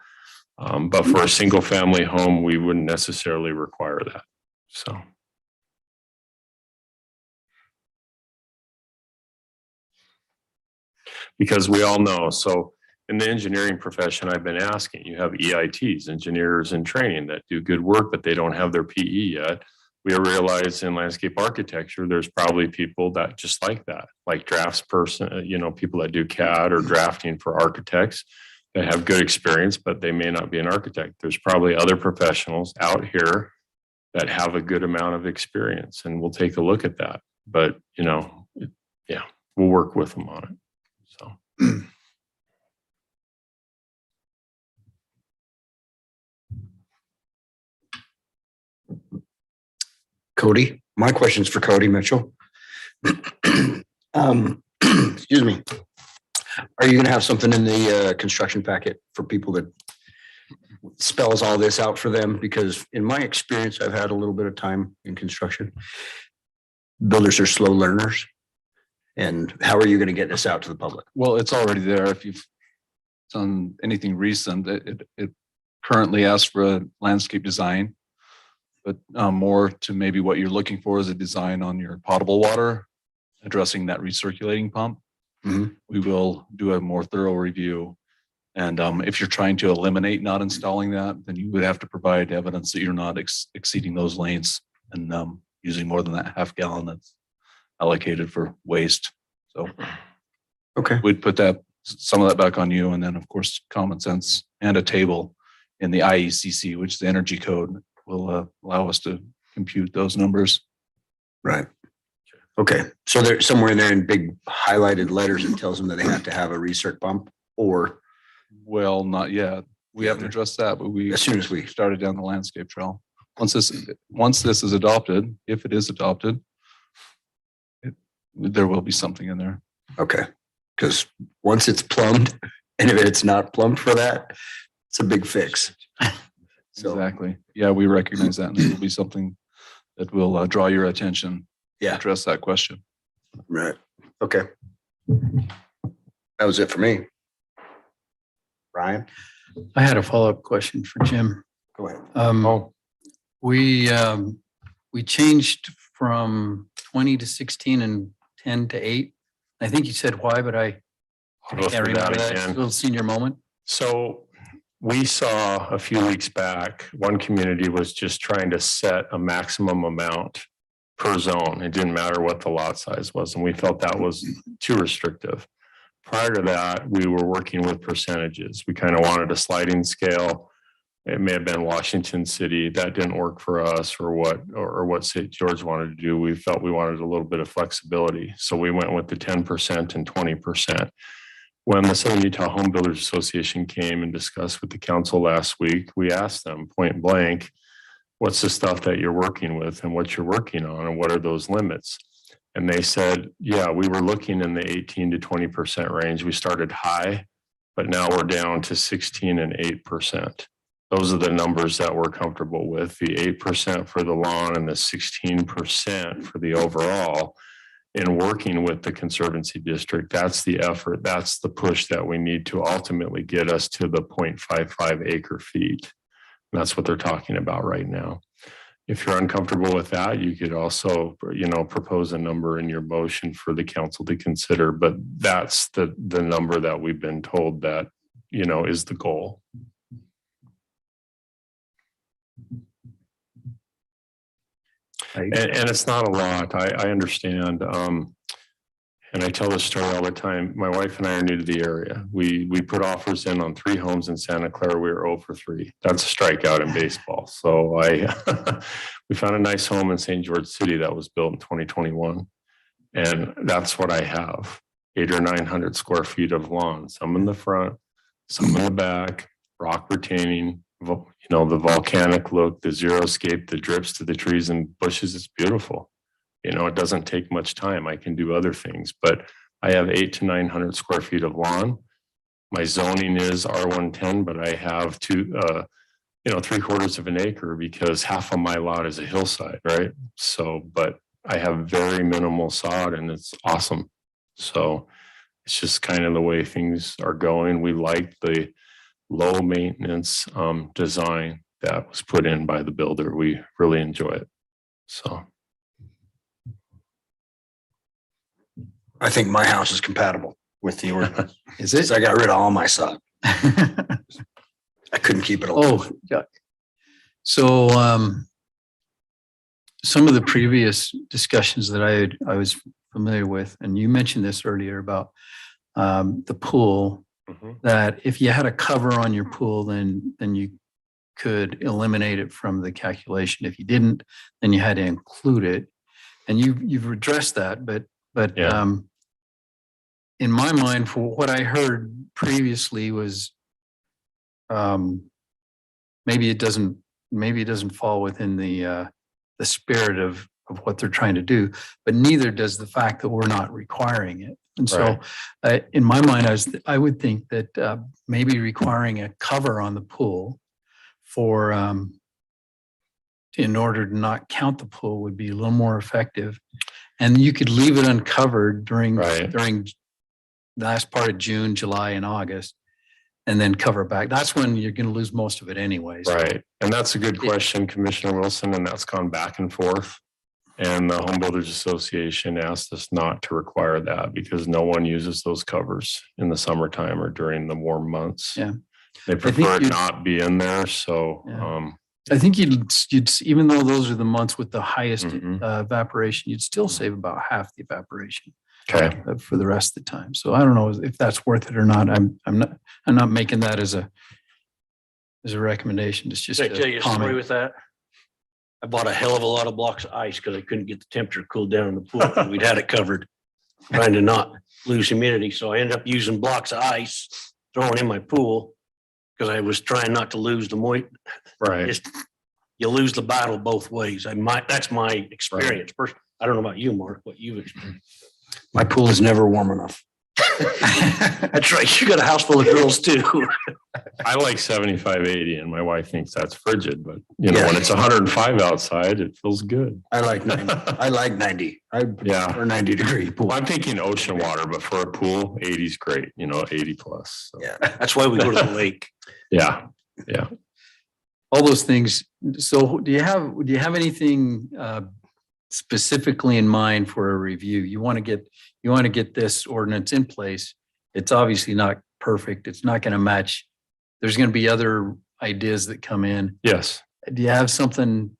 but for a single family home, we wouldn't necessarily require that. So. Because we all know, so in the engineering profession, I've been asking, you have EITs, engineers in training that do good work, but they don't have their PE yet. We realize in landscape architecture, there's probably people that just like that, like draftsperson, people that do CAD or drafting for architects that have good experience, but they may not be an architect. There's probably other professionals out here that have a good amount of experience, and we'll take a look at that. But, yeah, we'll work with them on it. So. Cody, my question's for Cody Mitchell. Excuse me. Are you going to have something in the construction packet for people that spells all this out for them? Because in my experience, I've had a little bit of time in construction. Builders are slow learners. And how are you going to get this out to the public? Well, it's already there. If you've done anything recent, it currently asks for a landscape design. But more to maybe what you're looking for is a design on your potable water, addressing that recirculating pump. Mhm. We will do a more thorough review. And if you're trying to eliminate not installing that, then you would have to provide evidence that you're not exceeding those lanes and using more than that half gallon that's allocated for waste. So Okay. we'd put that, some of that back on you. And then of course, common sense and a table in the IECC, which is the energy code, will allow us to compute those numbers. Right. Okay. So there's somewhere in there in big highlighted letters, it tells them that they have to have a recirc pump, or Well, not yet. We haven't addressed that, but we as soon as we, started down the landscape trail. Once this is adopted, if it is adopted, there will be something in there. okay. Because once it's plumbed, and if it's not plumbed for that, it's a big fix. So, Exactly. Yeah, we recognize that, and there will be something that will draw your attention. to Yeah. Address that question. right. Okay. That was it for me. Ryan, I had a follow-up question for Jim. go ahead. We changed from 20 to 16 and 10 to 8. I think you said why, but I I'll go can't through that remember that. again. Little senior moment. So we saw a few weeks back, one community was just trying to set a maximum amount per zone. It didn't matter what the lot size was, and we felt that was too restrictive. Prior to that, we were working with percentages. We kind of wanted a sliding scale. It may have been Washington City. That didn't work for us, or what St. George wanted to do. We felt we wanted a little bit of flexibility. So we went with the 10% and 20%. When the Southern Utah Home Builders Association came and discussed with the council last week, we asked them point blank, what's the stuff that you're working with and what you're working on, and what are those limits? And they said, yeah, we were looking in the 18 to 20% range. We started high, but now we're down to 16 and 8%. Those are the numbers that we're comfortable with, the 8% for the lawn and the 16% for the overall. In working with the Conservancy District, that's the effort, that's the push that we need to ultimately get us to the 0.55 acre feet. That's what they're talking about right now. If you're uncomfortable with that, you could also, propose a number in your motion for the council to consider, but that's the number that we've been told that, is the goal. And it's not a lot. I understand. And I tell this story all the time. My wife and I are new to the area. We put offers in on 3 homes in Santa Clara. We were 0 for 3. That's a strikeout in baseball. So we found a nice home in St. George City that was built in 2021. And that's what I have, 800 or 900 square feet of lawn, some in the front, some in the back, rock retaining, the volcanic look, the xeriscape, the drips to the trees and bushes. It's beautiful. It doesn't take much time. I can do other things, but I have 800 to 900 square feet of lawn. My zoning is R110, but I have 3/4 of an acre because half of my lot is a hillside, right? So, but I have very minimal sod and it's awesome. So it's just kind of the way things are going. We like the low maintenance design that was put in by the builder. We really enjoy it. So. I think my house is compatible with the ordinance. Is Since it? I got rid of all my sod. I couldn't keep it alive. Oh, yeah. So some of the previous discussions that I was familiar with, and you mentioned this earlier about the pool, that if you had a cover on your pool, then you could eliminate it from the calculation. If you didn't, then you had to include it. And you've addressed that, but Yeah. In my mind, for what I heard previously was maybe it doesn't fall within the spirit of what they're trying to do, but neither does the fact that we're not requiring it. And so in my mind, I would think that maybe requiring a cover on the pool for in order to not count the pool would be a little more effective. And you could leave it uncovered during the last part of June, July, and August, and then cover it back. That's when you're going to lose most of it anyways. Right. And that's a good question, Commissioner Wilson, and that's gone back and forth. And the Home Builders Association asked us not to require that because no one uses those covers in the summertime or during the warm months. Yeah. They prefer it not be in there. So, I think you'd, even though those are the months with the highest evaporation, you'd still save about half the evaporation for the rest of the time. So I don't know if that's worth it or not. I'm not making that as a recommendation. It's just Can I tell you a story comment. with that? I bought a hell of a lot of blocks of ice because I couldn't get the temperature cooled down in the pool. We'd had it covered, trying to not lose humidity. So I ended up using blocks of ice, throwing in my pool because I was trying not to lose the moisture. right. You lose the battle both ways. That's my experience. I don't know about you, Mark, what you've experienced. My pool is never warm enough. That's right. You got a house full of girls too. I like 75, 80, and my wife thinks that's frigid, but when it's 105 outside, it feels good. I like 90. I like 90. I prefer 90-degree pool. Well, I'm thinking ocean water, but for a pool, 80 is great, 80 plus. So. Yeah. That's why we go to the lake. Yeah. All those things. So do you have anything specifically in mind for a review? You want to get this ordinance in place. It's obviously not perfect. It's not going to match. There's going to be other ideas that come in. Yes. Do you have something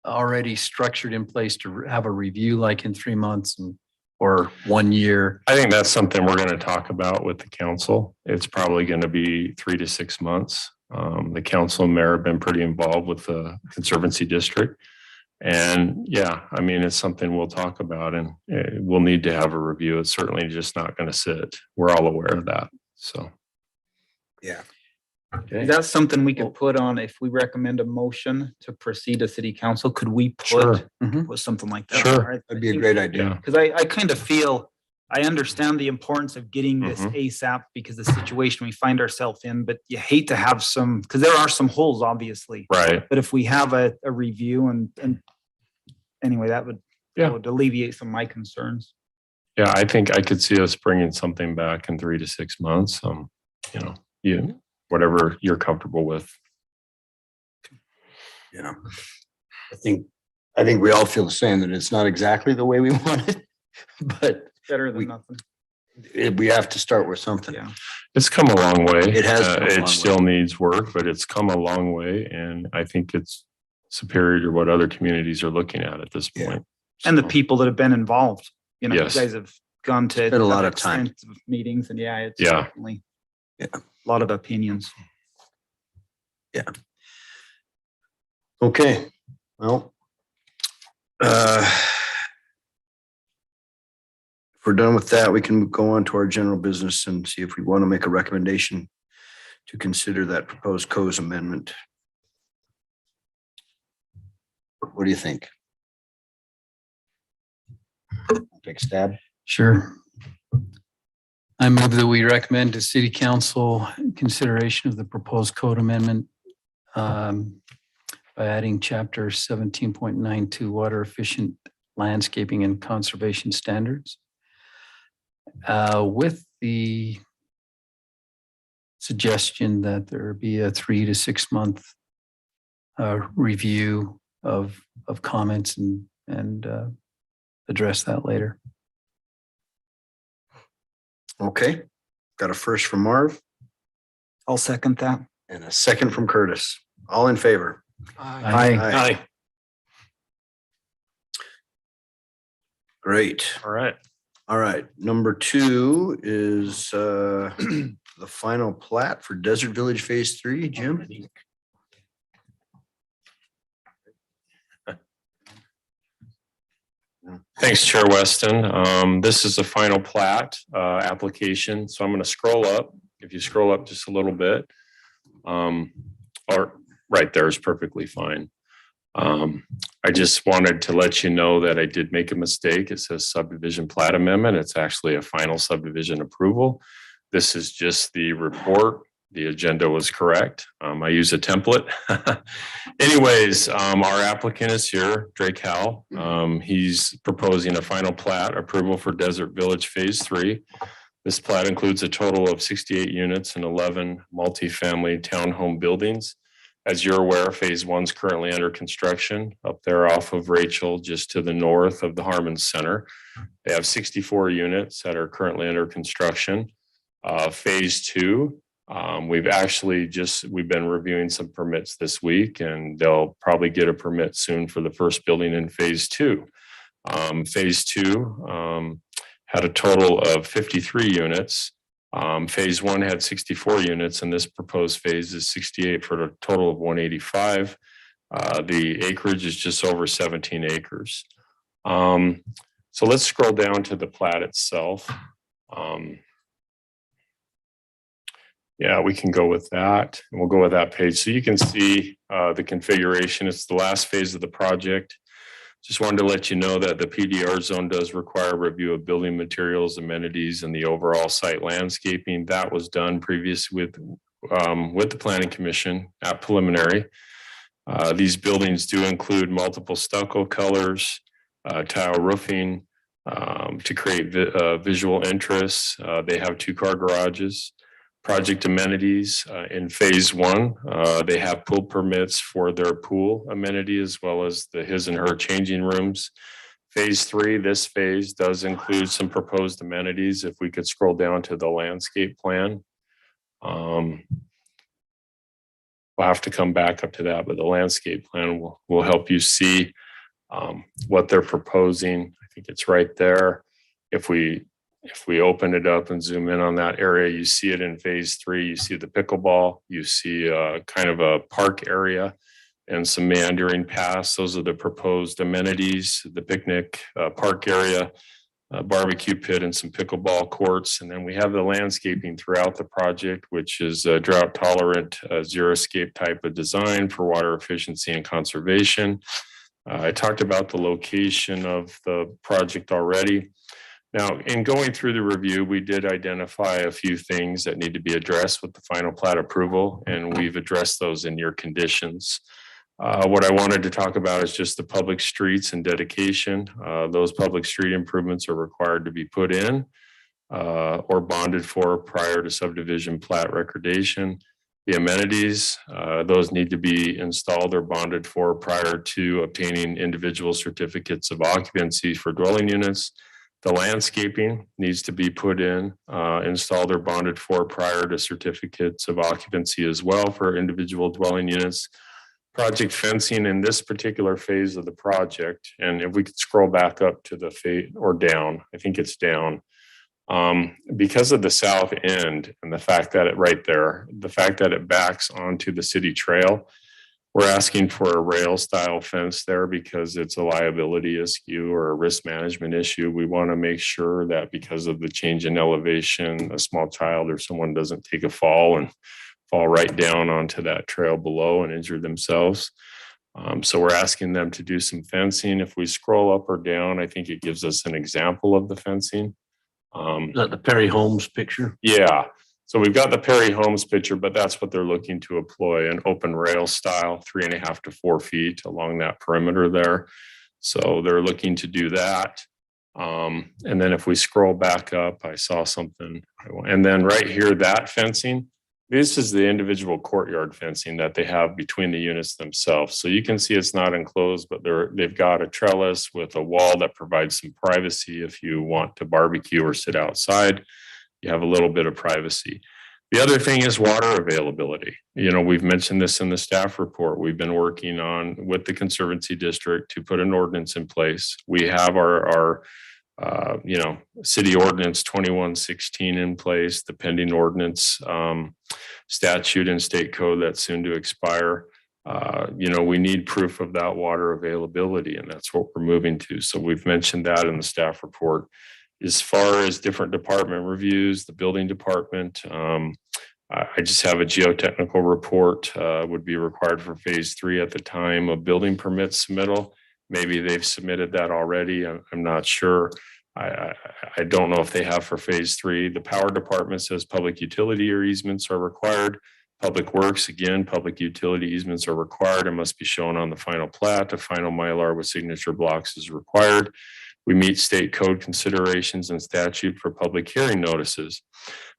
already structured in place to have a review like in 3 months or 1 year? I think that's something we're going to talk about with the council. It's probably going to be 3 to 6 months. The council and mayor have been pretty involved with the Conservancy District. And it's something we'll talk about, and we'll need to have a review. It's certainly just not going to sit. We're all aware of that. So. Yeah. Is that something we could put on if we recommend a motion to proceed to city council? Could we put with something like that? Sure. All right. That'd be a great idea. Because I kind of feel, I understand the importance of getting this ASAP because the situation we find ourselves in, but you hate to have some, because there are some holes, obviously. Right. But if we have a review and anyway, that would alleviate some of my concerns. Yeah, I think I could see us bringing something back in 3 to 6 months. Whatever you're comfortable with. I think we all feel the same, that it's not exactly the way we want it, but Better than nothing. we have to start with something. Yeah. It's come a long way. It has come a long It still needs work, but it's come a long way, and I think it's superior to what other communities are looking at this point. And the people that have been involved. You Yes. you guys have gone to Spent a lot of time. extensive meetings, and it's Yeah. definitely Yeah. a lot of opinions. Okay, well, if we're done with that, we can go on to our general business and see if we want to make a recommendation to consider that proposed codes amendment. What do you think? Take a stab. Sure. I move that we recommend to city council consideration of the proposed code amendment by adding chapter 17.92 water efficient landscaping and conservation standards with the suggestion that there be a 3 to 6 month review of comments and address that later. Okay, got a first from Marv I'll second that. and a second from Curtis. All in favor? Aye. Aye. Great. All right. All right, number 2 is the final plat for Desert Village Phase 3, Jim. Thanks, Chair Weston. This is the final plat application, so I'm going to scroll up. If you scroll up just a little bit, or right there is perfectly fine. I just wanted to let you know that I did make a mistake. It says subdivision plat amendment. It's actually a final subdivision approval. This is just the report. The agenda was correct. I use a template. Anyways, our applicant is here, Drake Howell. He's proposing a final plat approval for Desert Village Phase 3. This plat includes a total of 68 units and 11 multifamily townhome buildings. As you're aware, Phase 1 is currently under construction up there off of Rachel, just to the north of the Harmon Center. They have 64 units that are currently under construction. Phase 2, we've been reviewing some permits this week, and they'll probably get a permit soon for the first building in Phase 2. Phase 2 had a total of 53 units. Phase 1 had 64 units, and this proposed phase is 68 for a total of 185. The acreage is just over 17 acres. So let's scroll down to the plat itself. Yeah, we can go with that, and we'll go with that page. So you can see the configuration. It's the last phase of the project. Just wanted to let you know that the PDR zone does require review of building materials, amenities, and the overall site landscaping. That was done previously with the Planning Commission at preliminary. These buildings do include multiple stucco colors, tile roofing to create visual interests. They have 2-car garages. Project amenities in Phase 1, they have pool permits for their pool amenity as well as the his and her changing rooms. Phase 3, this phase does include some proposed amenities. If we could scroll down to the landscape plan. We'll have to come back up to that, but the landscape plan will help you see what they're proposing. I think it's right there. If we open it up and zoom in on that area, you see it in Phase 3. You see the pickleball, you see kind of a park area and some meandering paths. Those are the proposed amenities, the picnic park area, barbecue pit, and some pickleball courts. And then we have the landscaping throughout the project, which is a drought tolerant, xeriscape type of design for water efficiency and conservation. I talked about the location of the project already. Now, in going through the review, we did identify a few things that need to be addressed with the final plat approval, and we've addressed those in your conditions. What I wanted to talk about is just the public streets and dedication. Those public street improvements are required to be put in or bonded for prior to subdivision plat recordation. The amenities, those need to be installed or bonded for prior to obtaining individual certificates of occupancy for dwelling units. The landscaping needs to be put in, installed or bonded for prior to certificates of occupancy as well for individual dwelling units. Project fencing in this particular phase of the project, and if we could scroll back up to the phase or down, I think it's down. Because of the south end and the fact that it backs onto the city trail, we're asking for a rail style fence there because it's a liability issue or a risk management issue. We want to make sure that because of the change in elevation, a small child or someone doesn't take a fall and fall right down onto that trail below and injure themselves. So we're asking them to do some fencing. If we scroll up or down, I think it gives us an example of the fencing. Is that the Perry Holmes picture? Yeah. So we've got the Perry Holmes picture, but that's what they're looking to employ, an open rail style, 3.5 to 4 feet along that perimeter there. So they're looking to do that. And then if we scroll back up, I saw something. And then right here, that fencing, this is the individual courtyard fencing that they have between the units themselves. So you can see it's not enclosed, but they've got a trellis with a wall that provides some privacy if you want to barbecue or sit outside. You have a little bit of privacy. The other thing is water availability. You know, we've mentioned this in the staff report. We've been working on with the Conservancy District to put an ordinance in place. We have our city ordinance 2116 in place, the pending ordinance statute and state code that's soon to expire. We need proof of that water availability, and that's what we're moving to. So we've mentioned that in the staff report. As far as different department reviews, the building department, I just have a geotechnical report would be required for phase 3 at the time of building permit submittal. Maybe they've submitted that already. I'm not sure. I don't know if they have for phase 3. The power department says public utility easements are required. Public works, again, public utility easements are required and must be shown on the final plat. A final Mylar with signature blocks is required. We meet state code considerations and statute for public hearing notices.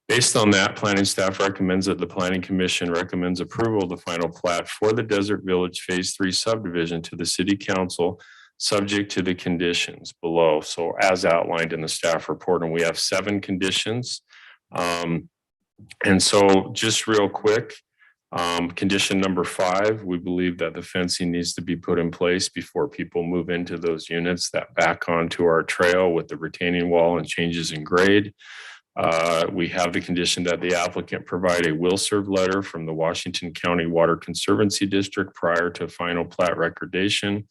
Based on that, planning staff recommends that the planning commission recommends approval of the final plat for the Desert Village Phase 3 subdivision to the city council, subject to the conditions below. So as outlined in the staff report, and we have 7 conditions. And so just real quick, condition number 5, we believe that the fencing needs to be put in place before people move into those units that back onto our trail with the retaining wall and changes in grade. We have the condition that the applicant provide a will serve letter from the Washington County Water Conservancy District prior to final plat recordation.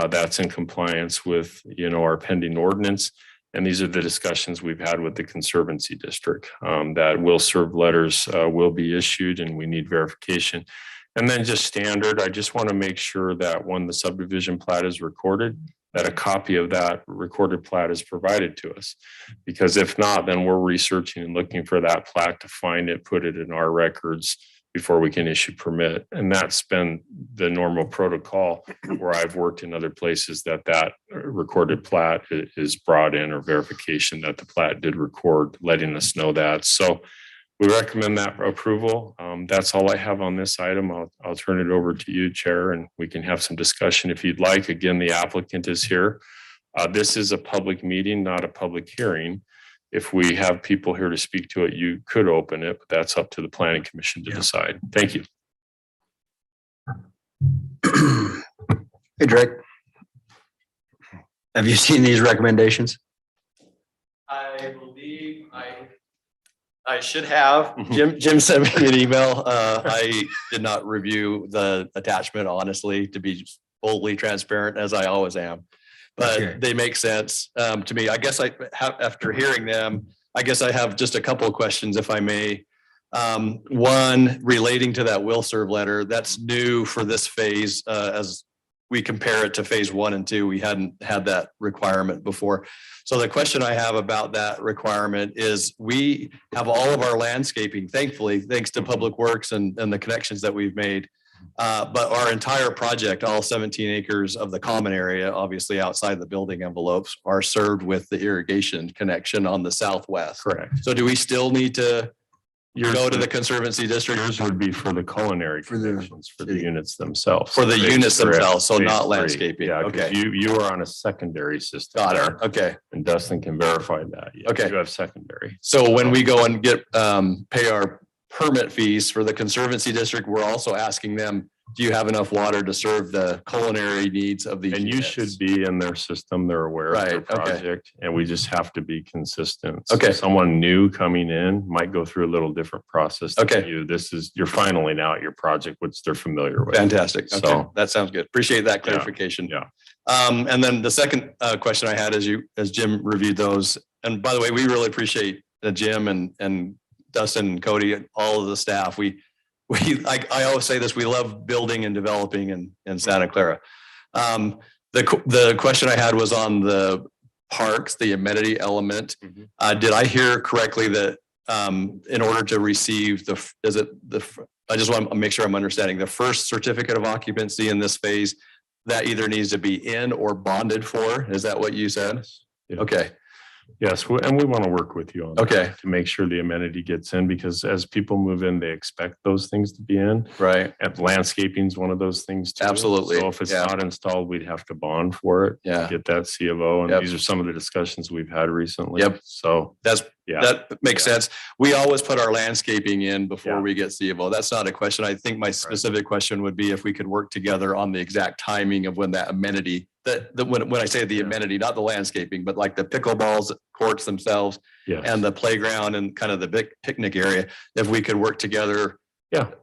That's in compliance with, our pending ordinance. And these are the discussions we've had with the Conservancy District, that will serve letters will be issued and we need verification. And then just standard, I just want to make sure that when the subdivision plat is recorded, that a copy of that recorded plat is provided to us. Because if not, then we're researching and looking for that plat to find it, put it in our records before we can issue permit. And that's been the normal protocol where I've worked in other places, that recorded plat is brought in, or verification that the plat did record, letting us know that. So we recommend that approval. That's all I have on this item. I'll turn it over to you, Chair, and we can have some discussion if you'd like. Again, the applicant is here. This is a public meeting, not a public hearing. If we have people here to speak to it, you could open it, but that's up to the planning commission to decide. Thank you. Hey, Drake. Have you seen these recommendations? I believe I should have. Jim sent me an email. I did not review the attachment, honestly, to be fully transparent, as I always am. But they make sense to me. I guess after hearing them, I guess I have just a couple of questions, if I may. One, relating to that will serve letter, that's new for this phase. As we compare it to phase 1 and 2, we hadn't had that requirement before. So the question I have about that requirement is, we have all of our landscaping, thankfully, thanks to Public Works and the connections that we've made. But our entire project, all 17 acres of the common area, obviously outside the building envelopes, are served with the irrigation connection on the southwest. Correct. So do we still need to go to the Conservancy District? Yours would be for the culinary connections for the units themselves. For the units themselves, so Phase not 3. landscaping. Yeah, Okay. You are on a secondary system. Got there, it. Okay. And Dustin can verify that. Yeah, Okay. You have secondary. So when we go and get, pay our permit fees for the Conservancy District, we're also asking them, do you have enough water to serve the culinary needs of these And you units? should be in their system. They're aware of their Right, okay. project, and we just have to be consistent. So Okay. Someone new coming in might go through a little different process. than Okay. You, you're filing out your project, which they're familiar with. Fantastic. Okay, So- that sounds good. Appreciate that clarification. Yeah. And then the second question I had as Jim reviewed those, and by the way, we really appreciate Jim and Dustin and Cody and all of the staff. I always say this, we love building and developing in Santa Clara. The question I had was on the parks, the amenity element. Did I hear correctly that in order to receive I just want to make sure I'm understanding, the first certificate of occupancy in this phase, that either needs to be in or bonded for? Is that what you said? Yeah. Okay. Yes, and we want to work with you on that Okay. to make sure the amenity gets in, because as people move in, they expect those things to be in. Right. And landscaping is one of those things too. Absolutely. So if it's Yeah. not installed, we'd have to bond for it. Yeah. Get that C of O. And Yep. these are some of the discussions we've had recently. Yep. So yeah. That makes sense. We always put our landscaping in before Yeah. we get C of O. That's not a question. I think my specific question would be if we could work together on the exact timing of when that amenity, when I say the amenity, not the landscaping, but like the pickleballs courts themselves Yes. and the playground and kind of the big picnic area, if we could work together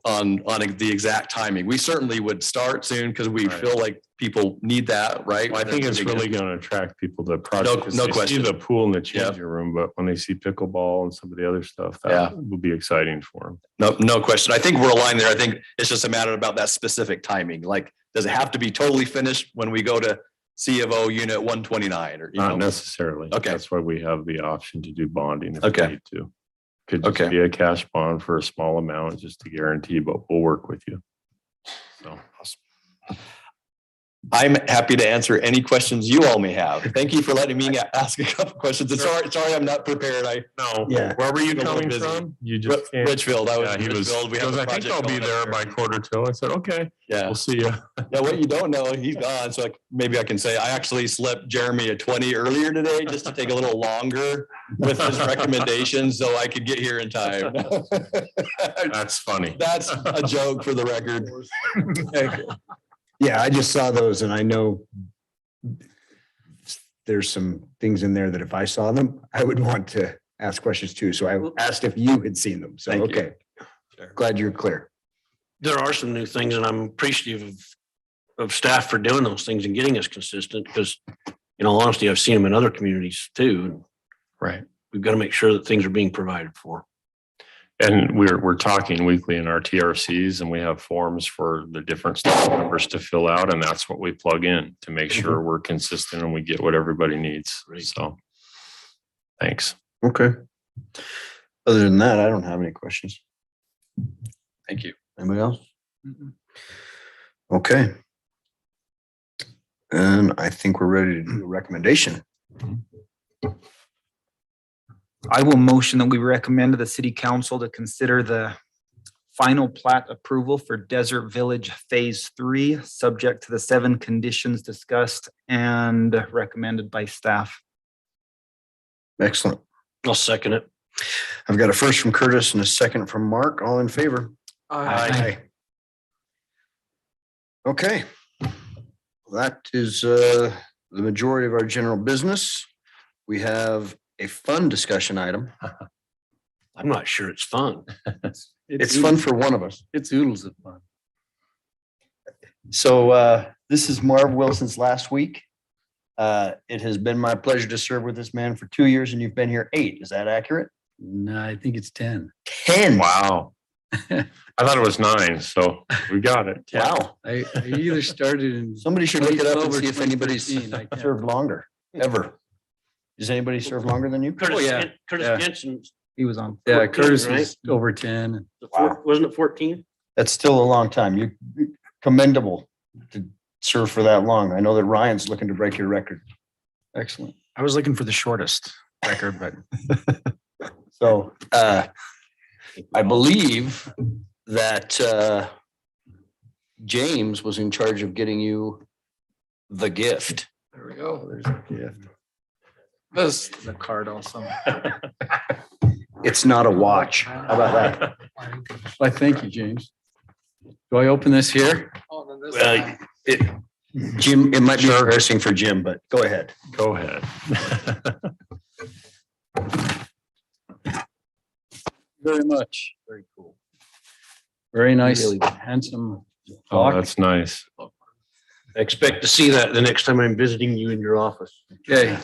on the exact timing. We certainly would start soon because we Right. feel like people need that, right? Well, I think it's really going to attract people to the project. 'Cause No they see question. the pool and the Yep. changing room, but when they see pickleball and some of the other stuff, Yeah. that will be exciting for them. No question. I think we're aligned there. I think it's just a matter about that specific timing. Like, does it have to be totally finished when we go to C of O unit 129 or, you Not know? necessarily. Okay. That's why we have the option to do bonding if we Okay. need to. Could just Okay. be a cash bond for a small amount just to guarantee, but we'll work with you. So. I'm happy to answer any questions you all may have. Thank you for letting me ask a couple questions. And sorry, I'm not prepared. No, Yeah. where were you A little coming busy. from? You just came. Richfield, I was Yeah, in he was, Richfield. We he have goes, a I think project I'll be going up there by quarter till. I said, okay, Yeah. we'll see you. Yeah, what you don't know, he's gone. So maybe I can say I actually slept Jeremy at 20 earlier today just to take a little longer with his recommendations so I could get here in time. That's funny. That's a joke for the record. Yeah, I just saw those and I know there's some things in there that if I saw them, I would want to ask questions too. So I asked if you had seen them. So, Thank you. okay. Glad you're clear. There are some new things and I'm appreciative of staff for doing those things and getting us consistent because, in all honesty, I've seen them in other communities too. Right. We've got to make sure that things are being provided for. And we're talking weekly in our TRCs and we have forms for the different staff members to fill out. And that's what we plug in to make sure we're consistent and we get what everybody needs. Great. So thanks. Okay. Other than that, I don't have any questions. Thank you. Anybody else? Okay. And I think we're ready to do a recommendation. I will motion that we recommend to the city council to consider the final plat approval for Desert Village Phase 3, subject to the 7 conditions discussed and recommended by staff. Excellent. I'll second it. I've got a first from Curtis and a second from Mark. All in favor? Aye. Okay. That is the majority of our general business. We have a fun discussion item. I'm not sure it's fun. It's fun for one of us. It's oodles of fun. So this is Marv Wilson's last week. It has been my pleasure to serve with this man for 2 years and you've been here 8. Is that accurate? No, I think it's 10. 10. Wow. I thought it was 9, so we got it. Wow. I either started in. Somebody should look it up and 2012 or see if anybody's 2013. I can't served longer, ever. Does anybody serve longer than you? Curtis, yeah. Curtis Yeah. Jensen, He was on. Yeah, 14, Curtis right? was over 10. wasn't it 14? That's still a long time. You commendable to serve for that long. I know that Ryan's looking to break your record. Excellent. I was looking for the shortest record, but So I believe that James was in charge of getting you the gift. There we go. There's a gift. This is a card also. It's not a watch. How about that? Why, thank you, James. Do I open this here? Well, Jim, it might be embarrassing for Jim, but go ahead. Go ahead. Very much. Very cool. Very nice, handsome Oh, clock. that's nice. I expect to see that the next time I'm visiting you in your office. Okay.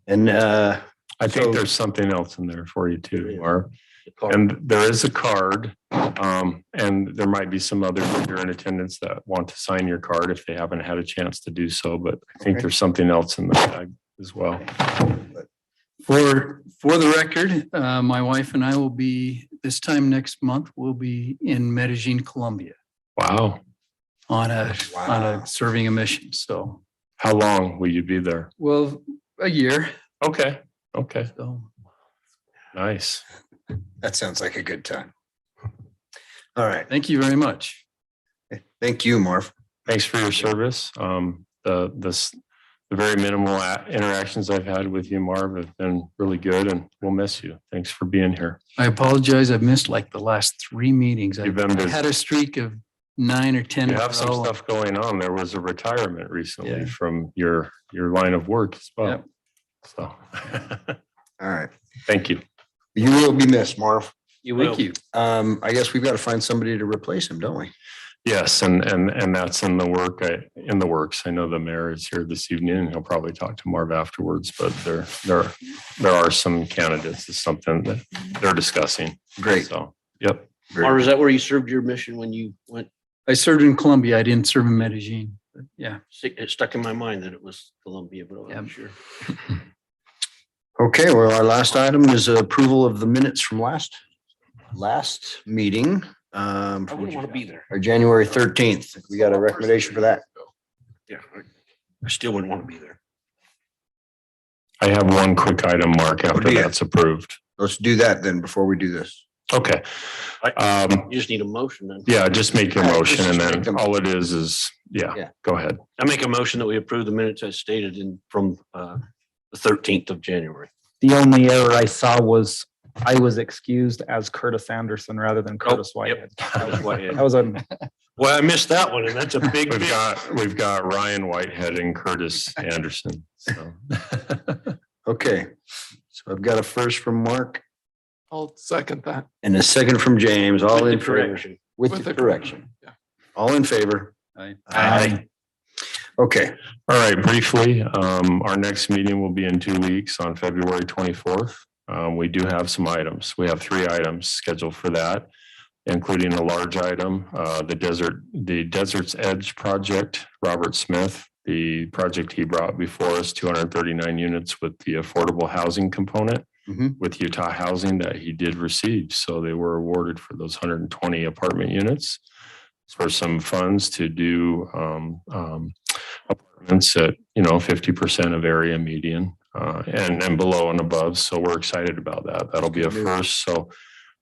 And I think So- there's something else in there for you too, Mark. The card. And there is a card, and there might be some others that are in attendance that want to sign your card if they haven't had a chance to do so, but I think Okay. there's something else in the bag as well. For the record, my wife and I will be, this time next month, we'll be in Medellin, Colombia Wow. on a serving a mission. So, How long will you be there? well, a year. Okay, okay, So nice. that sounds like a good time. All right. thank you very much. Thank you, Marv. Thanks for your service. The very minimal interactions I've had with you, Marv, have been really good and we'll miss you. Thanks for being here. I apologize. I've missed like the last 3 meetings. You've I've been busy. had a streak of 9 or 10. You in a have some row. stuff going on. There was a retirement recently Yeah. from your line of work as well. Yep. So, All right. thank you. You will be missed, Marv. Thank you. I guess we've got to find somebody to replace him, don't we? Yes, and that's in the works. I know the mayor is here this evening and he'll probably talk to Marv afterwards, but there are some candidates. It's something that they're discussing. Great. So, yep. Or is that where you served your mission when you went? I served in Colombia. I didn't serve in Medellin, but yeah. It stuck in my mind that it was Columbia, but I'm Yep. sure. Okay, well, our last item is approval of the minutes from last meeting. I wouldn't want to be there. Or January 13th. We got a recommendation for that. Yeah, I still wouldn't want to be there. I have one quick item, Mark, after do you? that's approved. Let's do that then before we do this. Okay. You just need a motion then. Yeah, just make your Yeah, motion just and make then them- all it is, Yeah. go ahead. I make a motion that we approve the minutes as stated from the 13th of January. The only error I saw was I was excused as Curtis Anderson rather than Curtis Oh, yep. Whitehead. That was a, Well, I missed that one and that's a big, We've got Ryan Whitehead and Curtis Anderson. So. Okay, so I've got a first from Mark I'll second that. and a second from James, all with in the favor. correction. With the correction. Yeah. All in favor? Aye. Okay, All right, briefly, our next meeting will be in 2 weeks on February 24th. We do have some items. We have 3 items scheduled for that, including a large item, the Desert's Edge project, Robert Smith, the project he brought before us, 239 units with the affordable housing component Mhm. with Utah Housing that he did receive. So they were awarded for those 120 apartment units for some funds to do apartments at, 50% of area median and below and above. So we're excited about that. That'll be a first. So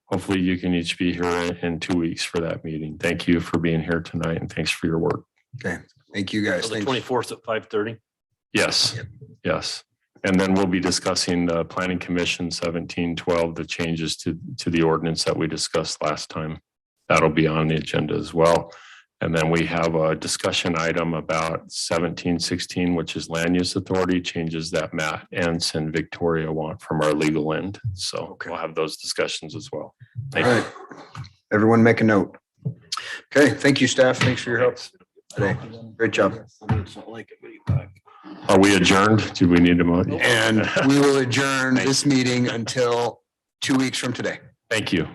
hopefully you can each be here in 2 weeks for that meeting. Thank you for being here tonight and thanks for your work. okay. Thank you, guys. So the Thanks. 24th at 5:30. Yes, yes. And then we'll be discussing the Planning Commission 1712, the changes to the ordinance that we discussed last time. That'll be on the agenda as well. And then we have a discussion item about 1716, which is land use authority changes that Matt, Ence, and Victoria want from our legal end. So we'll have those discussions as well. All Thank you. right. Everyone make a note. Okay, thank you, staff. Thanks for your help today. Great job. Are we adjourned? Do we need a motion? And we will adjourn this meeting until 2 weeks from today. Thank you.